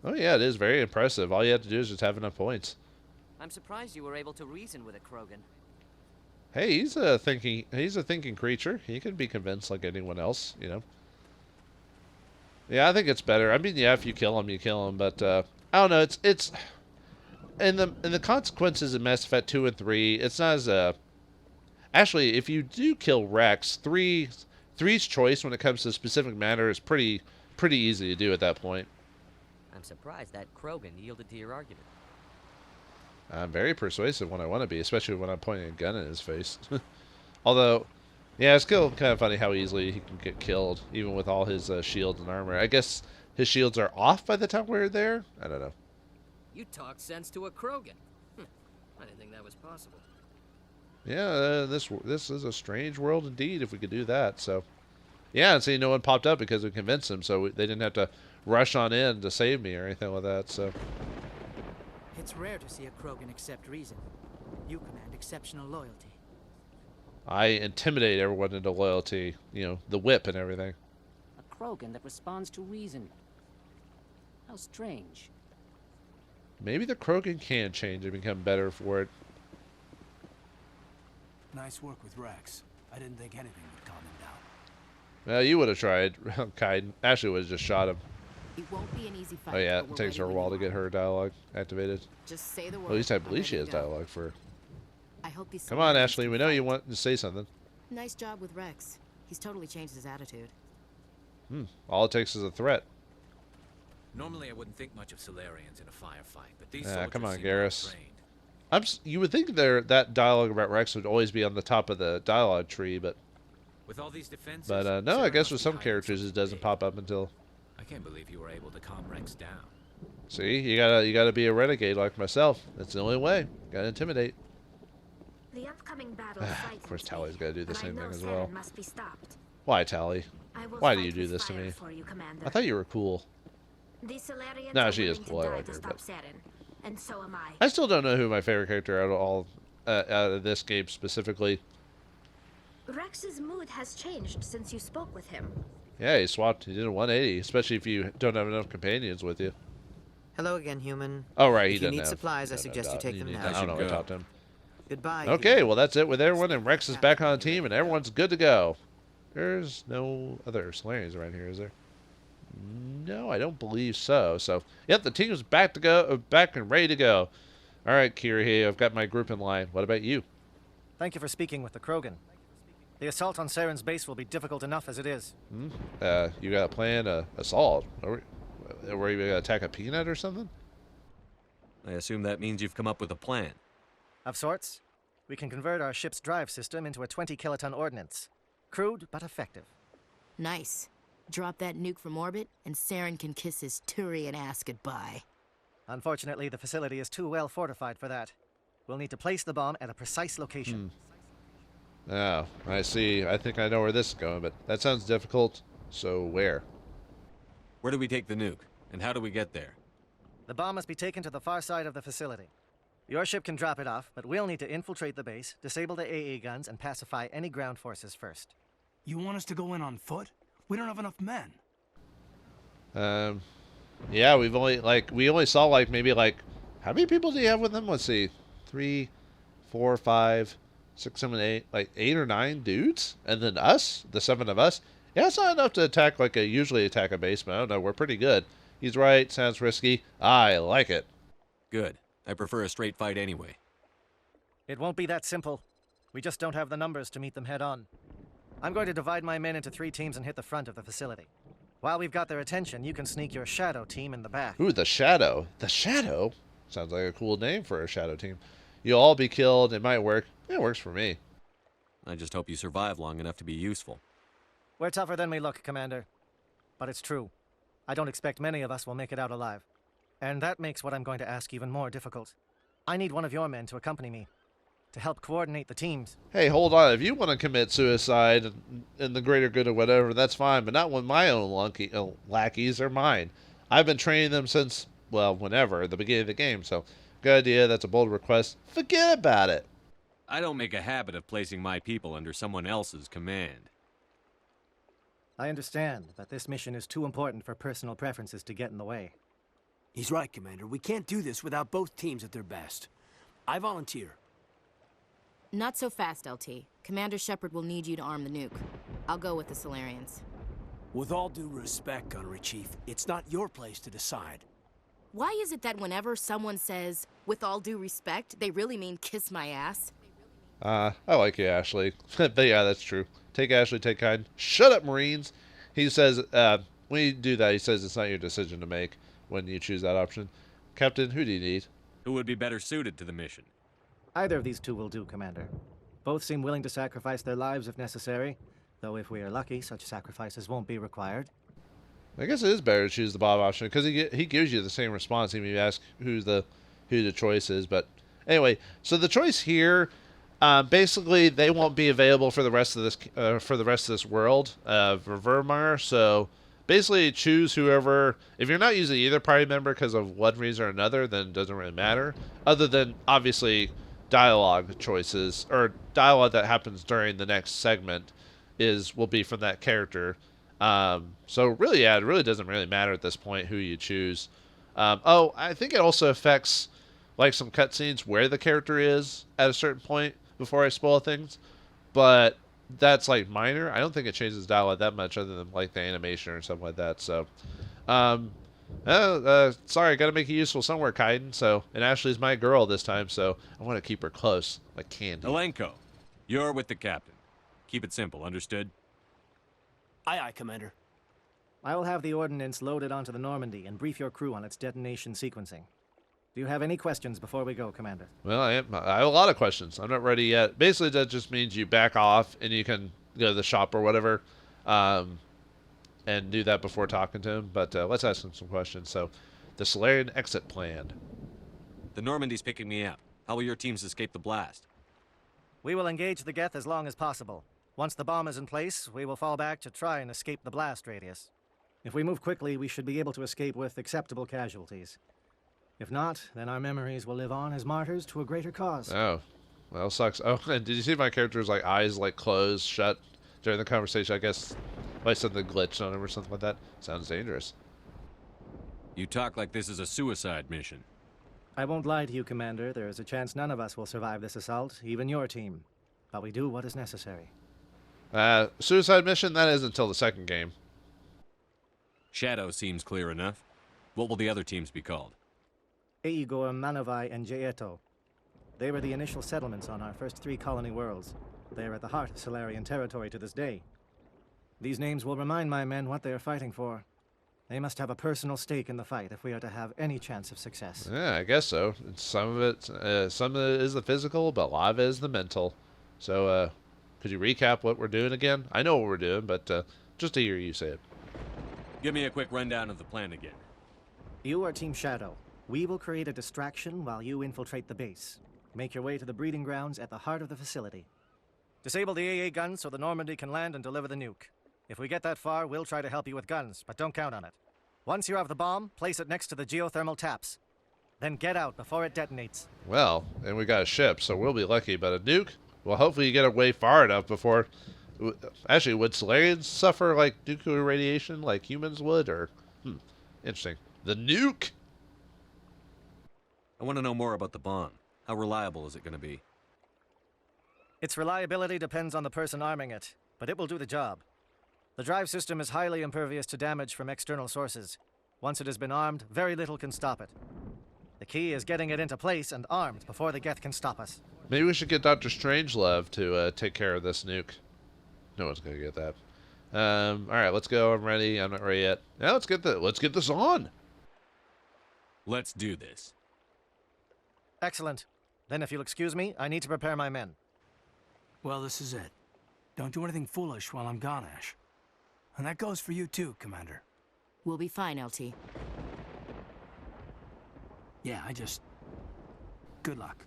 Oh yeah, it is very impressive. All you have to do is just have enough points. I'm surprised you were able to reason with a Krogan. Hey, he's a thinking creature. He can be convinced like anyone else, you know. Yeah, I think it's better. I mean, yeah, if you kill him, you kill him, but I don't know. It's and the consequences in Mass Effect 2 and 3. It's not as actually, if you do kill Wrex, three's choice when it comes to specific matter is pretty easy to do at that point. I'm surprised that Krogan yielded to your argument. I'm very persuasive when I want to be, especially when I'm pointing a gun in his face. Although, yeah, it's still kind of funny how easily he can get killed, even with all his shields and armor. I guess his shields are off by the time we're there? I don't know. You talked sense to a Krogan. I didn't think that was possible. Yeah, this is a strange world indeed if we could do that. So, yeah, and see, no one popped up because we convinced them, so they didn't have to rush on in to save me or anything like that. So it's rare to see a Krogan accept reason. You command exceptional loyalty. I intimidate everyone into loyalty, you know, the whip and everything. A Krogan that responds to reason. How strange. Maybe the Krogan can change and become better for it. Nice work with Wrex. I didn't think anything would calm him down. Well, you would have tried. Kaiden. Ashley would have just shot him. It won't be an easy fight. Oh yeah, it takes her a while to get her dialogue activated. Just say the word. Well, at least I believe she has dialogue for. I hope these. Come on, Ashley. We know you want to say something. Nice job with Wrex. He's totally changed his attitude. All it takes is a threat. Normally, I wouldn't think much of Solarians in a firefight, but these soldiers come on, seem Garrus. well-trained. You would think that dialogue about Wrex would always be on the top of the dialogue tree, but. With all these defenses, But no, I guess with some characters it doesn't pop up until. I can't believe you were able to calm Wrex down. See, you gotta be a renegade like myself. That's the only way. Gotta intimidate. The upcoming battle Of course, Tally's gotta do the same thing as well. Must be stopped. Why, Tally? Why do you do this to me? I thought you were cool. No, she is cool. I like her. But And so am I. I still don't know who my favorite character out of this game specifically. Wrex's mood has changed since you spoke with him. Yeah, he swapped. He did a 180, especially if you don't have enough companions with you. Hello again, human. Oh, right, he if you doesn't need have. supplies, I suggest you take them now. I don't know what I talked to him. Goodbye. Okay, human. well, that's it with everyone, and Wrex is back on the team, and everyone's good to go. There's no other Solarians around here, is there? No, I don't believe so. So, yep, the team's back to go, back and ready to go. All right, Kirihei, I've got my group in line. What about you? Thank you for speaking with the Krogan. The assault on Saren's base will be difficult enough as it is. You got a plan, assault? Are you going to attack a peanut or something? I assume that means you've come up with a plan. Of sorts. We can convert our ship's drive system into a 20-kiloton ordnance. Crude, but effective. Nice. Drop that nuke from orbit, and Saren can kiss his Turian ass goodbye. Unfortunately, the facility is too well fortified for that. We'll need to place the bomb at a precise location. Oh, I see. I think I know where this is going, but that sounds difficult. So where? Where do we take the nuke? And how do we get there? The bomb must be taken to the far side of the facility. Your ship can drop it off, but we'll need to infiltrate the base, disable the AA guns, and pacify any ground forces first. You want us to go in on foot? We don't have enough men. Yeah, we only saw maybe how many people do you have with them? Let's see, 3, 4, 5, 6, 7, 8, 8 or 9 dudes, and then us, the 7 of us. Yeah, it's not enough to attack usually attack a base, but I don't know. We're pretty good. He's right. Sounds risky. I like it. Good. I prefer a straight fight anyway. It won't be that simple. We just don't have the numbers to meet them head on. I'm going to divide my men into 3 teams and hit the front of the facility. While we've got their attention, you can sneak your shadow team in the back. Ooh, the Shadow. The Shadow? Sounds like a cool name for a shadow team. You'll all be killed. It might work. It works for me. I just hope you survive long enough to be useful. We're tougher than we look, Commander. But it's true. I don't expect many of us will make it out alive. And that makes what I'm going to ask even more difficult. I need one of your men to accompany me, to help coordinate the teams. Hey, hold on. If you want to commit suicide in the greater good or whatever, that's fine. But not when my own lackeys are mine. I've been training them since, well, whenever, the beginning of the game. So, good idea. That's a bold request. Forget about it. I don't make a habit of placing my people under someone else's command. I understand that this mission is too important for personal preferences to get in the way. He's right, Commander. We can't do this without both teams at their best. I volunteer. Not so fast, LT. Commander Shepard will need you to arm the nuke. I'll go with the Solarians. With all due respect, Gunnery Chief, it's not your place to decide. Why is it that whenever someone says, with all due respect, they really mean kiss my ass? I like you, Ashley. But yeah, that's true. Take Ashley, take kind. Shut up, Marines. He says, when you do that, he says it's not your decision to make when you choose that option. Captain, who do you need? Who would be better suited to the mission? Either of these 2 will do, Commander. Both seem willing to sacrifice their lives if necessary, though if we are lucky, such sacrifices won't be required. I guess it is better to choose the Bob option, because he gives you the same response even if you ask who the choice is. But anyway, so the choice here, basically they won't be available for the rest of this world of Vauldemare. So basically choose whoever. If you're not using either party member because of one reason or another, then it doesn't really matter. Other than obviously dialogue choices or dialogue that happens during the next segment will be from that character. So really, yeah, it really doesn't really matter at this point who you choose. I think it also affects some cutscenes where the character is at a certain point before I spoil things, but that's minor. I don't think it changes dialogue that much other than the animation or something like that. So, sorry, gotta make it useful somewhere, Kaiden. So, and Ashley's my girl this time, so I want to keep her close, like candy. Alenko, you're with the captain. Keep it simple, understood? Aye, aye, Commander. I will have the ordnance loaded onto the Normandy and brief your crew on its detonation sequencing. Do you have any questions before we go, Commander? Well, I have a lot of questions. I'm not ready yet. Basically, that just means you back off and you can go to the shop or whatever, and do that before talking to him. But let's ask him some questions. So, the Solarian exit plan. The Normandy's picking me up. How will your teams escape the blast? We will engage the Geth as long as possible. Once the bomb is in place, we will fall back to try and escape the blast radius. If we move quickly, we should be able to escape with acceptable casualties. If not, then our memories will live on as martyrs to a greater cause. Oh, well, sucks. Oh, and did you see my character's like eyes like closed shut during the conversation? I guess like something glitched on him or something like that. Sounds dangerous. You talk like this is a suicide mission. I won't lie to you, Commander. There is a chance none of us will survive this assault, even your team. But we do what is necessary. Suicide mission? That is until the second game. Shadow seems clear enough. What will the other teams be called? Igor, Manovai, and Jaeto. They were the initial settlements on our first 3 colony worlds. They are at the heart of Solarian territory to this day. These names will remind my men what they are fighting for. They must have a personal stake in the fight if we are to have any chance of success. Yeah, I guess so. Some of it is the physical, but a lot of it is the mental. So, could you recap what we're doing again? I know what we're doing, but just to hear you say it. Give me a quick rundown of the plan again. You are Team Shadow. We will create a distraction while you infiltrate the base. Make your way to the breeding grounds at the heart of the facility. Disable the AA guns so the Normandy can land and deliver the nuke. If we get that far, we'll try to help you with guns, but don't count on it. Once you have the bomb, place it next to the geothermal taps. Then get out before it detonates. Well, and we got a ship, so we'll be lucky. But a nuke? Well, hopefully you get away far enough before... Actually, would Solarians suffer like nuclear radiation like humans would? Or, interesting. The nuke? I want to know more about the bomb. How reliable is it going to be? Its reliability depends on the person arming it, but it will do the job. The drive system is highly impervious to damage from external sources. Once it has been armed, very little can stop it. The key is getting it into place and armed before the Geth can stop us. Maybe we should get Dr. Strangelove to take care of this nuke. No one's gonna get that. All right, let's go. I'm ready. I'm not ready yet. Now let's get this on. Let's do this. Excellent. Then if you'll excuse me, I need to prepare my men. Well, this is it. Don't do anything foolish while I'm gone, Ash. And that goes for you too, Commander. We'll be fine, LT. Yeah, good luck.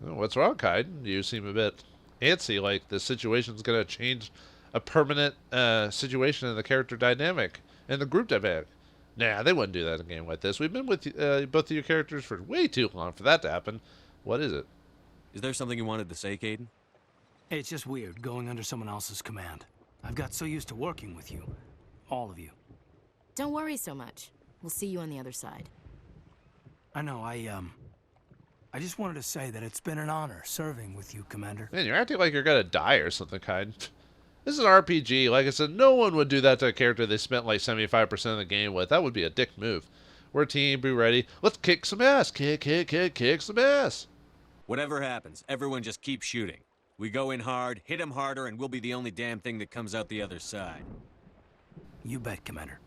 Oh, what's wrong, Kaiden? You seem a bit antsy, like the situation's gonna change a permanent situation in the character dynamic and the group dynamic. Nah, they wouldn't do that in a game like this. We've been with both of your characters for way too long for that to happen. What is it? Is there something you wanted to say, Kaiden? It's just weird going under someone else's command. I've got so used to working with you. All of you. Don't worry so much. We'll see you on the other side. I know, I just wanted to say that it's been an honor serving with you, Commander. Man, you're acting like you're gonna die or something, Kaiden. This is an RPG. Like I said, no one would do that to a character they spent like 75% of the game with. That would be a dick move. We're a team, be ready. Let's kick some ass. Kick some ass. Whatever happens, everyone just keep shooting. We go in hard, hit them harder, and we'll be the only damn thing that comes out the other side. You bet, Commander.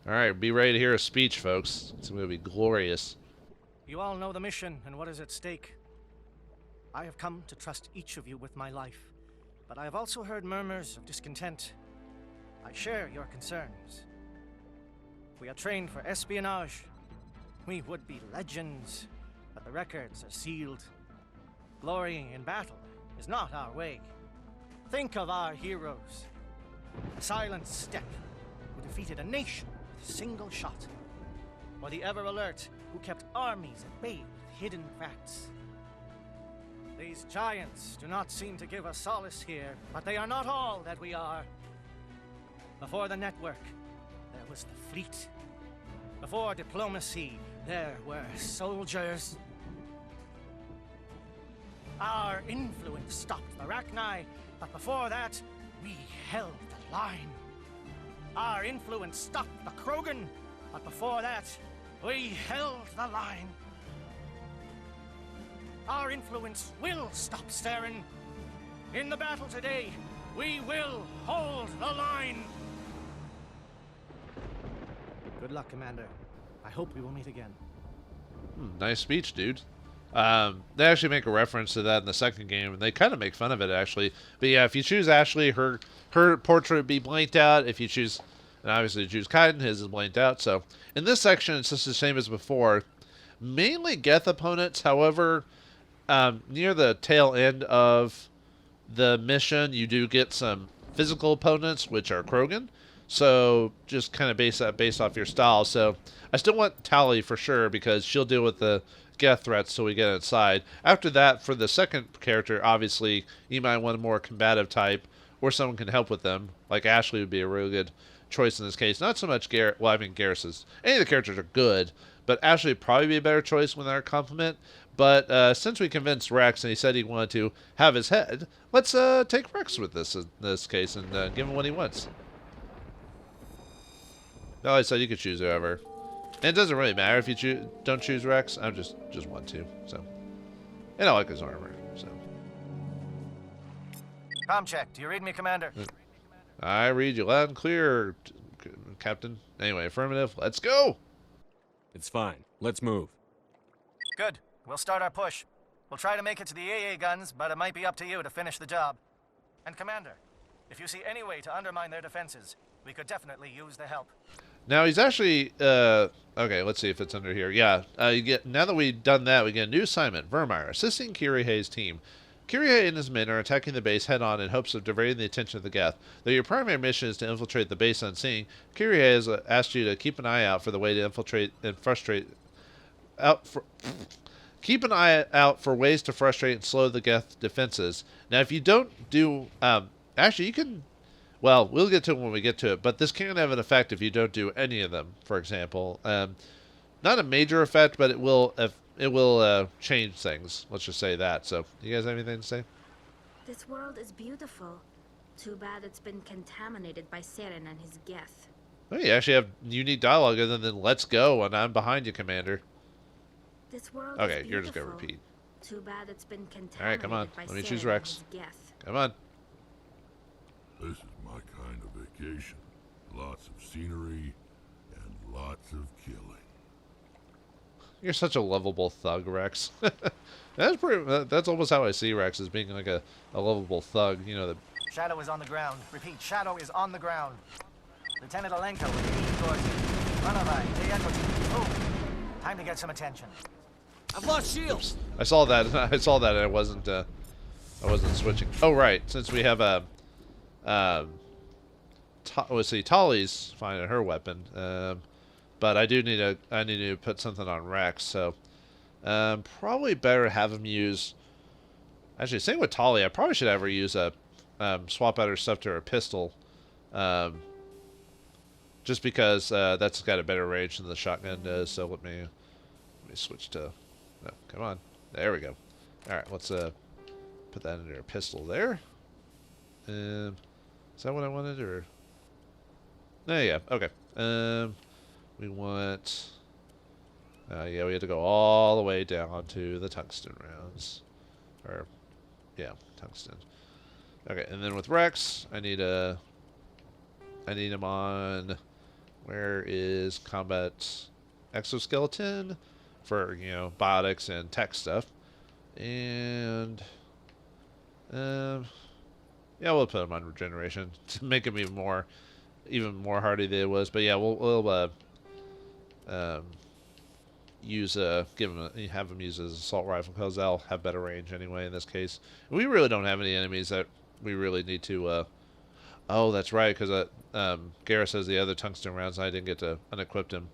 All right, be ready to hear a speech, folks. It's going to be glorious. You all know the mission and what is at stake. I have come to trust each of you with my life, but I have also heard murmurs of discontent. I share your concerns. We are trained for espionage. We would be legends, but the records are sealed. Glorying in battle is not our way. Think of our heroes. The silent step who defeated a nation with a single shot. Or the ever-alert who kept armies at bay with hidden facts. These giants do not seem to give us solace here, but they are not all that we are. Before the network, there was the fleet. Before diplomacy, there were soldiers. Our influence stopped the Arachni, but before that, we held the line. Our influence stopped the Krogan, but before that, we held the line. Our influence will stop Saren. In the battle today, we will hold the line. Good luck, Commander. I hope we will meet again. Nice speech, dude. They actually make a reference to that in the second game, and they kind of make fun of it, actually. But yeah, if you choose Ashley, her portrait would be blanked out. If you choose, and obviously you choose Kaiden, his is blanked out. So in this section, it's just the same as before. Mainly Geth opponents, however, near the tail end of the mission, you do get some physical opponents, which are Krogan. So just kind of base that based off your style. So I still want Tali for sure because she'll deal with the Geth threats till we get inside. After that, for the second character, obviously you might want a more combative type or someone can help with them. Like Ashley would be a really good choice in this case. Not so much Garrett. Well, I mean Garrus. Any of the characters are good, but Ashley would probably be a better choice with our complement. But since we convinced Wrex and he said he wanted to have his head, let's take Wrex with this in this case and give him what he wants. No, I said you could choose whoever. And it doesn't really matter if you don't choose Wrex. I just want to. So, and I like his armor. So. Comm check. Do you read me, Commander? I read you loud and clear, Captain. Anyway, affirmative. Let's go. It's fine. Let's move. Good. We'll start our push. We'll try to make it to the AA guns, but it might be up to you to finish the job. And Commander, if you see any way to undermine their defenses, we could definitely use the help. Now he's actually okay. Let's see if it's under here. Yeah, now that we've done that, we get a new assignment. Vauldemare, assisting Kirihei's team. Kirihei and his men are attacking the base head-on in hopes of diverting the attention of the Geth. Though your primary mission is to infiltrate the base unseen, Kirihei has asked you to keep an eye out for the way to infiltrate and frustrate. Keep an eye out for ways to frustrate and slow the Geth defenses. Now, if you don't do, actually, you can. Well, we'll get to it when we get to it, but this can have an effect if you don't do any of them. For example, not a major effect, but it will. It will change things. Let's just say that. So, you guys have anything to say? This world is beautiful. Too bad it's been contaminated by Seren and his Geth. Oh, you actually have unique dialogue other than "Let's go" and "I'm behind you, Commander." This world Okay, is you're just beautiful. gonna repeat. Too bad it's been contaminated. All right, come on. by Let me choose Seren Wrex. and his Geth. Come on. This is my kind of vacation. Lots of scenery and lots of killing. You're such a lovable thug, Wrex. That's almost how I see Wrex, as being like a lovable thug. You know, the Shadow is on the ground. Repeat, Shadow is on the ground. Lieutenant Alenko with the lead towards you. Runaway, the echo team. Move. Time to get some attention. I've lost shields. I saw that. I saw that. And I wasn't switching. Oh right, since we have a let's see, Tali's finding her weapon. But I do need to put something on Wrex. So probably better have him use. Actually, same with Tali. I probably should have her use a swap out her stuff to her pistol. Just because that's got a better range than the shotgun does. So let me switch to. No, come on. There we go. All right, let's put that into her pistol there. Is that what I wanted, or? No, yeah. Okay. We want. Yeah, we had to go all the way down to the tungsten rounds, or yeah, tungsten. Okay, and then with Wrex, I need him on. Where is combat exoskeleton for, you know, biotics and tech stuff, and yeah, we'll put him on regeneration to make him even more hardy than it was. But yeah, we'll have him use his assault rifle because they'll have better range anyway in this case. We really don't have any enemies that we really need to. Oh, that's right, because Garrus has the other tungsten rounds and I didn't get to unequip him.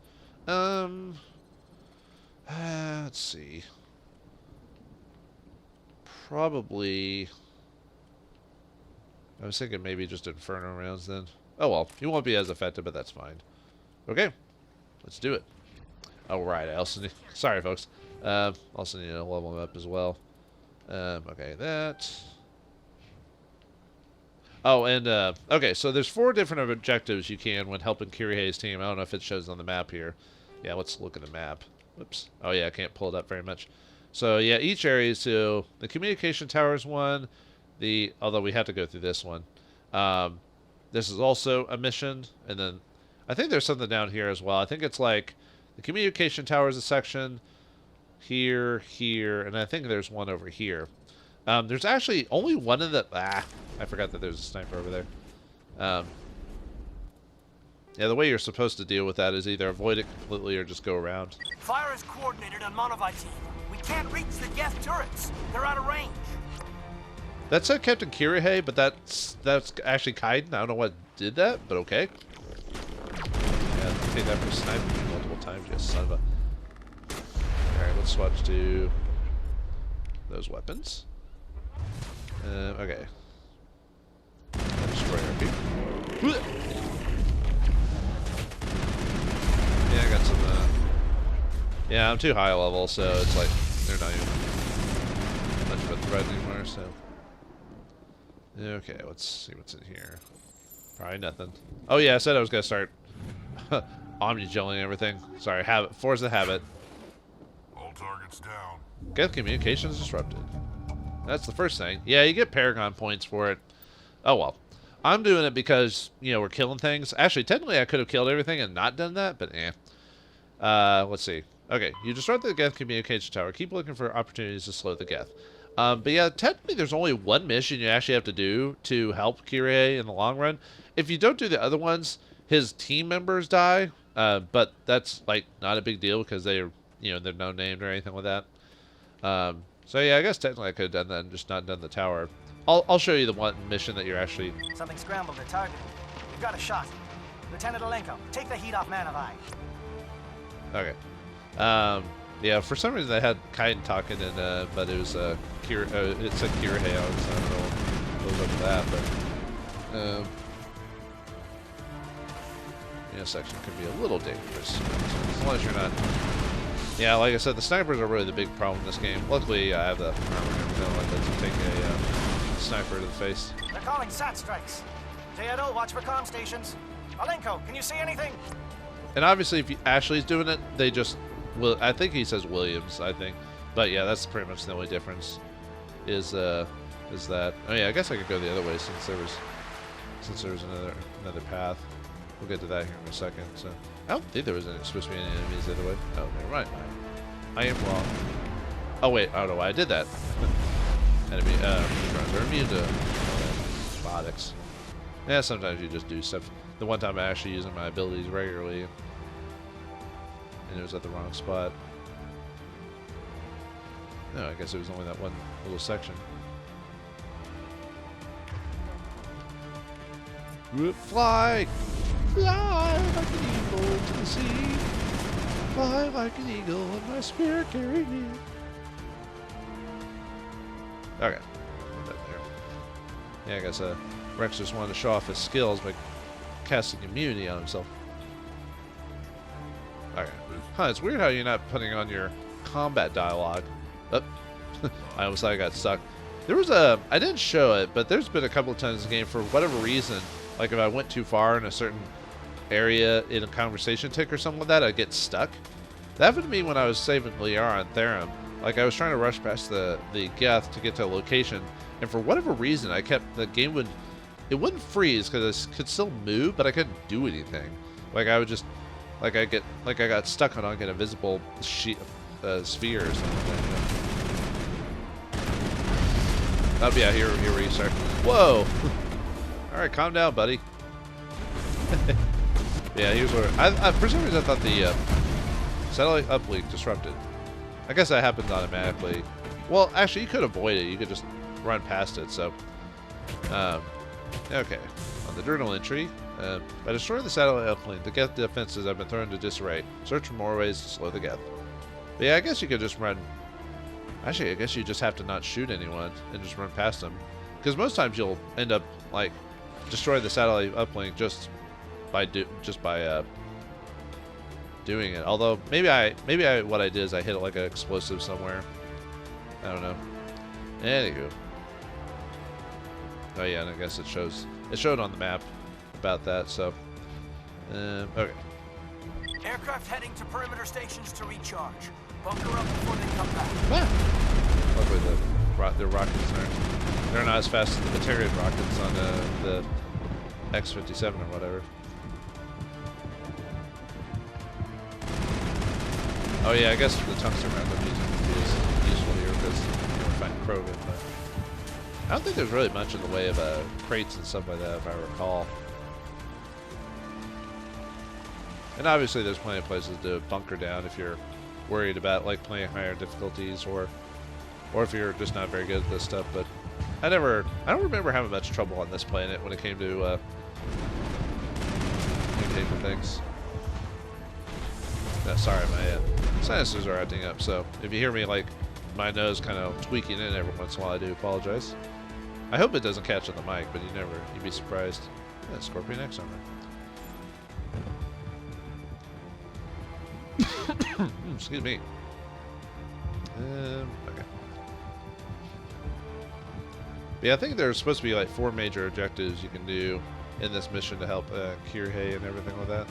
Let's see. Probably. I was thinking maybe just Inferno rounds then. Oh well, he won't be as effective, but that's fine. Okay, let's do it. Oh right, I also need. Sorry, folks. Also need to level him up as well. Okay, that. Oh, and okay, so there's 4 different objectives you can when helping Kirihei's team. I don't know if it shows on the map here. Yeah, let's look at the map. Whoops. Oh yeah, I can't pull it up very much. So yeah, each area is to the communication tower is one. Although we have to go through this one. This is also a mission, and then I think there's something down here as well. I think it's like the communication tower is a section here, and I think there's one over here. There's actually only one of the... I forgot that there's a sniper over there. Yeah, the way you're supposed to deal with that is either avoid it completely or just go around. Fire is coordinated on Monavite team. We can't reach the Geth turrets. They're out of range. That said Captain Kirihei, but that's actually Kaiden. I don't know what did that, but okay. Yeah, take that for sniping me multiple times, you son of a... Alright, let's switch to those weapons. Okay. Destroy our people. Yeah, I got some, yeah, I'm too high level, so it's like, they're not even much of a threat anymore, so. Okay, let's see what's in here. Probably nothing. Oh yeah, I said I was gonna start omni-gelling everything. Sorry, force the habit. All targets down. Get communications disrupted. That's the first thing. Yeah, you get Paragon points for it. Oh well. I'm doing it because, you know, we're killing things. Actually, technically I could have killed everything and not done that, but eh. Let's see. Okay, you disrupt the Geth communication tower. Keep looking for opportunities to slow the Geth. But yeah, technically there's only one mission you actually have to do to help Kirihei in the long run. If you don't do the other ones, his team members die. But that's like not a big deal because they're, you know, they're no named or anything like that. So yeah, I guess technically I could have done that and just not done the tower. I'll show you the one mission that you're actually... Something scrambled at target. We've got a shot. Lieutenant Alenko, take the heat off Man of Eye. Okay. Yeah, for some reason I had Kaiden talking, and but it was it said Kirihei on it, so I don't know what was up with that, but yeah, section can be a little dangerous as long as you're not. Yeah, like I said, the snipers are really the big problem in this game. Luckily, I have the armor and everything like that to take a sniper to the face. They're calling SAT strikes. Theodore, watch for comm stations. Alenko, can you see anything? And obviously, if Ashley's doing it, they just will. I think he says Williams. I think, but yeah, that's pretty much the only difference. Is that? Oh yeah, I guess I could go the other way since there was another path. We'll get to that here in a second. So I don't think there was supposed to be any enemies the other way. Oh, never mind. I am wrong. Oh wait, I don't know why I did that. Enemy drones are immune to robotics. Yeah, sometimes you just do stuff. The one time I actually using my abilities regularly, and it was at the wrong spot. No, I guess it was only that one little section. Fly! Fly like an eagle to the sea. Fly like an eagle and my spirit carry me. Okay. Yeah, I guess Wrex just wanted to show off his skills by casting immunity on himself. Okay. Huh, it's weird how you're not putting on your combat dialogue. Oh. I almost thought I got stuck. There was I didn't show it, but there's been a couple of times in the game, for whatever reason, like if I went too far in a certain area in a conversation tick or something like that, I'd get stuck. That happened to me when I was saving Liara and Therum. Like I was trying to rush past the Geth to get to a location, and for whatever reason, the game wouldn't freeze because I could still move, but I couldn't do anything. Like I would just, I got stuck on like an invisible sphere or something like that. You know? That'll be out here where you start. Whoa! Alright, calm down, buddy. Yeah, here's where I for some reason I thought the satellite uplink disrupted. I guess that happens automatically. Well, actually, you could avoid it. You could just run past it. So, okay. On the journal entry, by destroying the satellite uplink, the Geth defenses have been thrown into disarray. Search for more ways to slow the Geth. But yeah, I guess you could just run. Actually, I guess you just have to not shoot anyone and just run past them, because most times you'll end up like destroy the satellite uplink just by doing it. Although maybe what I did is I hit it like an explosive somewhere. I don't know. Anywho. Oh yeah, and I guess it showed on the map about that. So okay. Aircraft heading to perimeter stations to recharge. Bunker up before they come back. Ah. Luckily the rockets they're not as fast as the Batarian rockets on the X-57 or whatever. Oh yeah, I guess the tungsten roundup is useful here because you're fighting Krogan, but I don't think there's really much in the way of crates and stuff like that, if I recall. And obviously there's plenty of places to bunker down if you're worried about like playing higher difficulties or if you're just not very good at this stuff, but I don't remember having much trouble on this planet when it came to things. No, sorry, my sinuses are acting up, so if you hear me like my nose kind of tweaking in every once in a while, I do apologize. I hope it doesn't catch on the mic, but you'd be surprised. Yeah, Scorpion X armor. Excuse me. Okay. But yeah, I think there's supposed to be like 4 major objectives you can do in this mission to help Kirihei and everything like that.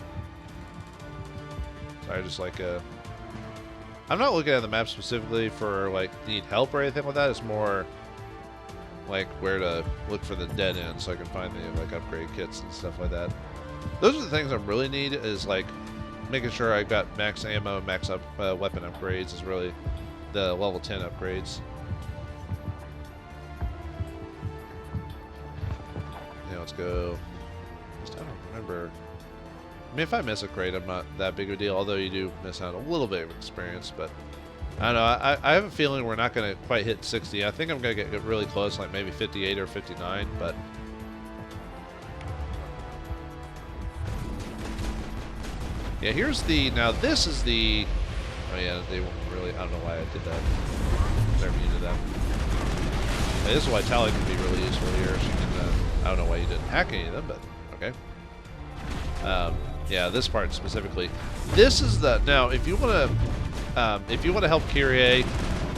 Sorry, just like I'm not looking at the map specifically for like need help or anything like that. It's more like where to look for the dead end so I can find the like upgrade kits and stuff like that. Those are the things I really need, is like making sure I've got max ammo, max up weapon upgrades is really the level 10 upgrades. Yeah, let's go. I don't remember. I mean, if I miss a crate, I'm not that big of a deal, although you do miss out a little bit of experience, but I don't know. I have a feeling we're not going to quite hit 60. I think I'm going to get really close, like maybe 58 or 59, but yeah, here's the, now this is the, oh yeah, they won't really, I don't know why I did that. They're immune to that. Yeah, this is why Tally can be really useful here. She can, I don't know why you didn't hack any of them, but okay. Yeah, this part specifically. This is the, now if you want to help Kirihei,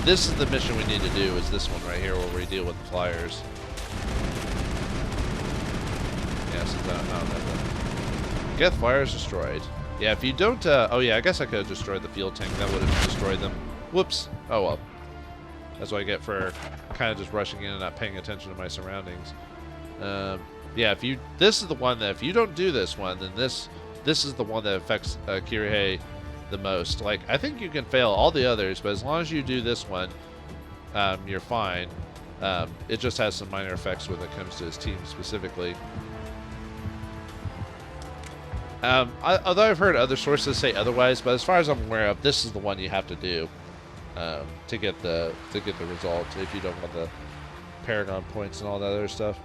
this is the mission we need to do, is this one right here where we deal with the flyers. Yeah, since I don't know. Get flyers destroyed. Yeah, if you don't, oh yeah, I guess I could have destroyed the fuel tank. That would have destroyed them. Whoops. Oh well. That's what I get for kind of just rushing in and not paying attention to my surroundings. Yeah, if you, this is the one that if you don't do this one, then this is the one that affects Kirihei the most. Like, I think you can fail all the others, but as long as you do this one, you're fine. It just has some minor effects when it comes to his team specifically. Although I've heard other sources say otherwise, but as far as I'm aware of, this is the one you have to do to get the result if you don't want the Paragon points and all that other stuff.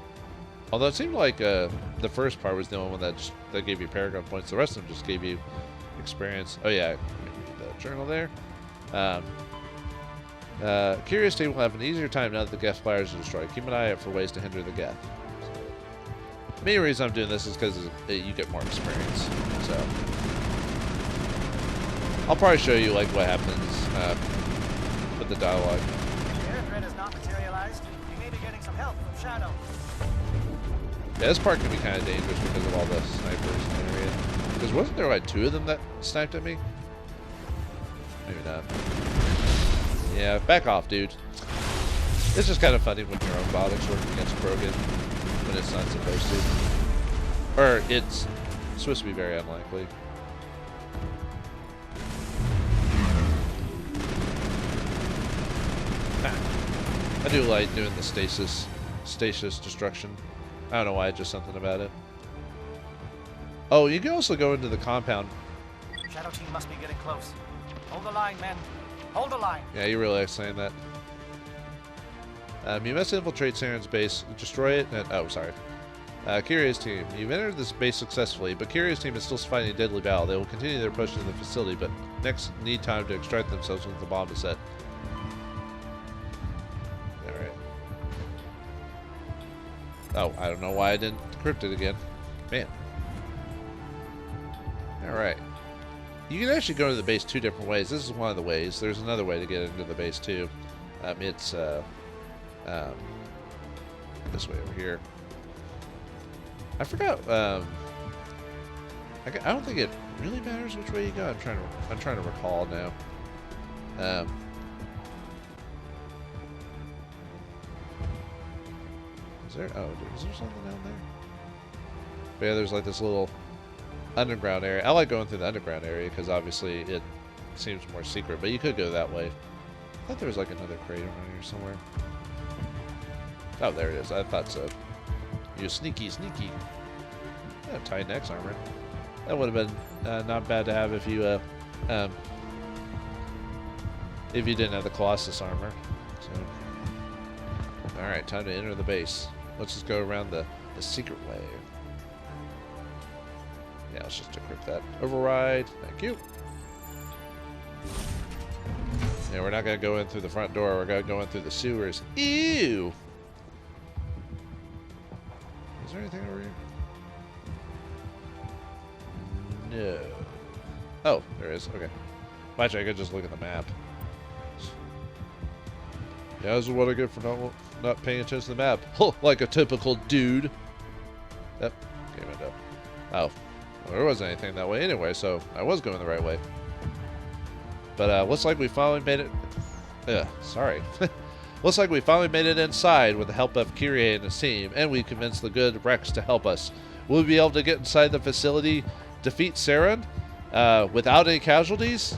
Although it seemed like the first part was the only one that gave you Paragon points. The rest of them just gave you experience. Oh yeah, the journal there. Curious Team will have an easier time now that the Geth flyers are destroyed. Keep an eye out for ways to hinder the Geth. The main reason I'm doing this is because you get more experience. So I'll probably show you like what happens with the dialogue. The air threat has not materialized. You may be getting some help from Shadow. Yeah, this part can be kind of dangerous because of all the snipers in the area. Because wasn't there like 2 of them that sniped at me? Maybe not. Yeah, back off, dude. It's just kind of funny when your own bot's working against Krogan when it's not supposed to. Or it's supposed to be very unlikely. I do like doing the stasis destruction. I don't know why, just something about it. Oh, you can also go into the compound. Shadow Team must be getting close. Hold the line, men. Hold the line. Yeah, you really like saying that. You must infiltrate Saren's base, destroy it, and, oh, sorry. Kirihei's team. You've entered this base successfully, but Kirihei's team is still fighting a deadly battle. They will continue their push into the facility, but next need time to extract themselves once the bomb is set. Alright. Oh, I don't know why I didn't crypt it again. Man. Alright. You can actually go into the base 2 different ways. This is one of the ways. There's another way to get into the base too. It's this way over here. I forgot. I don't think it really matters which way you go. I'm trying to recall now. Is there? Oh, is there something down there? But yeah, there's like this little underground area. I like going through the underground area because obviously it seems more secret. But you could go that way. I thought there was like another crate around here somewhere. Oh, there it is. I thought so. You sneaky. Yeah, tight X armor. That would have been not bad to have if you didn't have the Colossus armor. So, Alright, time to enter the base. Let's just go around the secret way. Yeah, let's just decrypt that. Override. Thank you. Yeah, we're not going to go in through the front door. We're going to go in through the sewers. Ew! Is there anything over here? No. Oh, there is. Okay. Well, actually, I could just look at the map. Yeah, this is what I get for not paying attention to the map. Like a typical dude. Yep. Game end up. Oh. Well, there wasn't anything that way anyway, so I was going the right way. But looks like we finally made it... sorry. Looks like we finally made it inside with the help of Kyrie and his team, and we convinced the good Wrex to help us. Will we be able to get inside the facility, defeat Saren, without any casualties?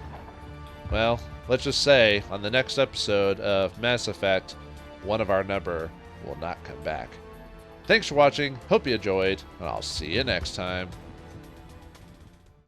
Well, let's just say, on the next episode of Mass Effect, one of our number will not come back. Thanks for watching, hope you enjoyed, and I'll see you next time.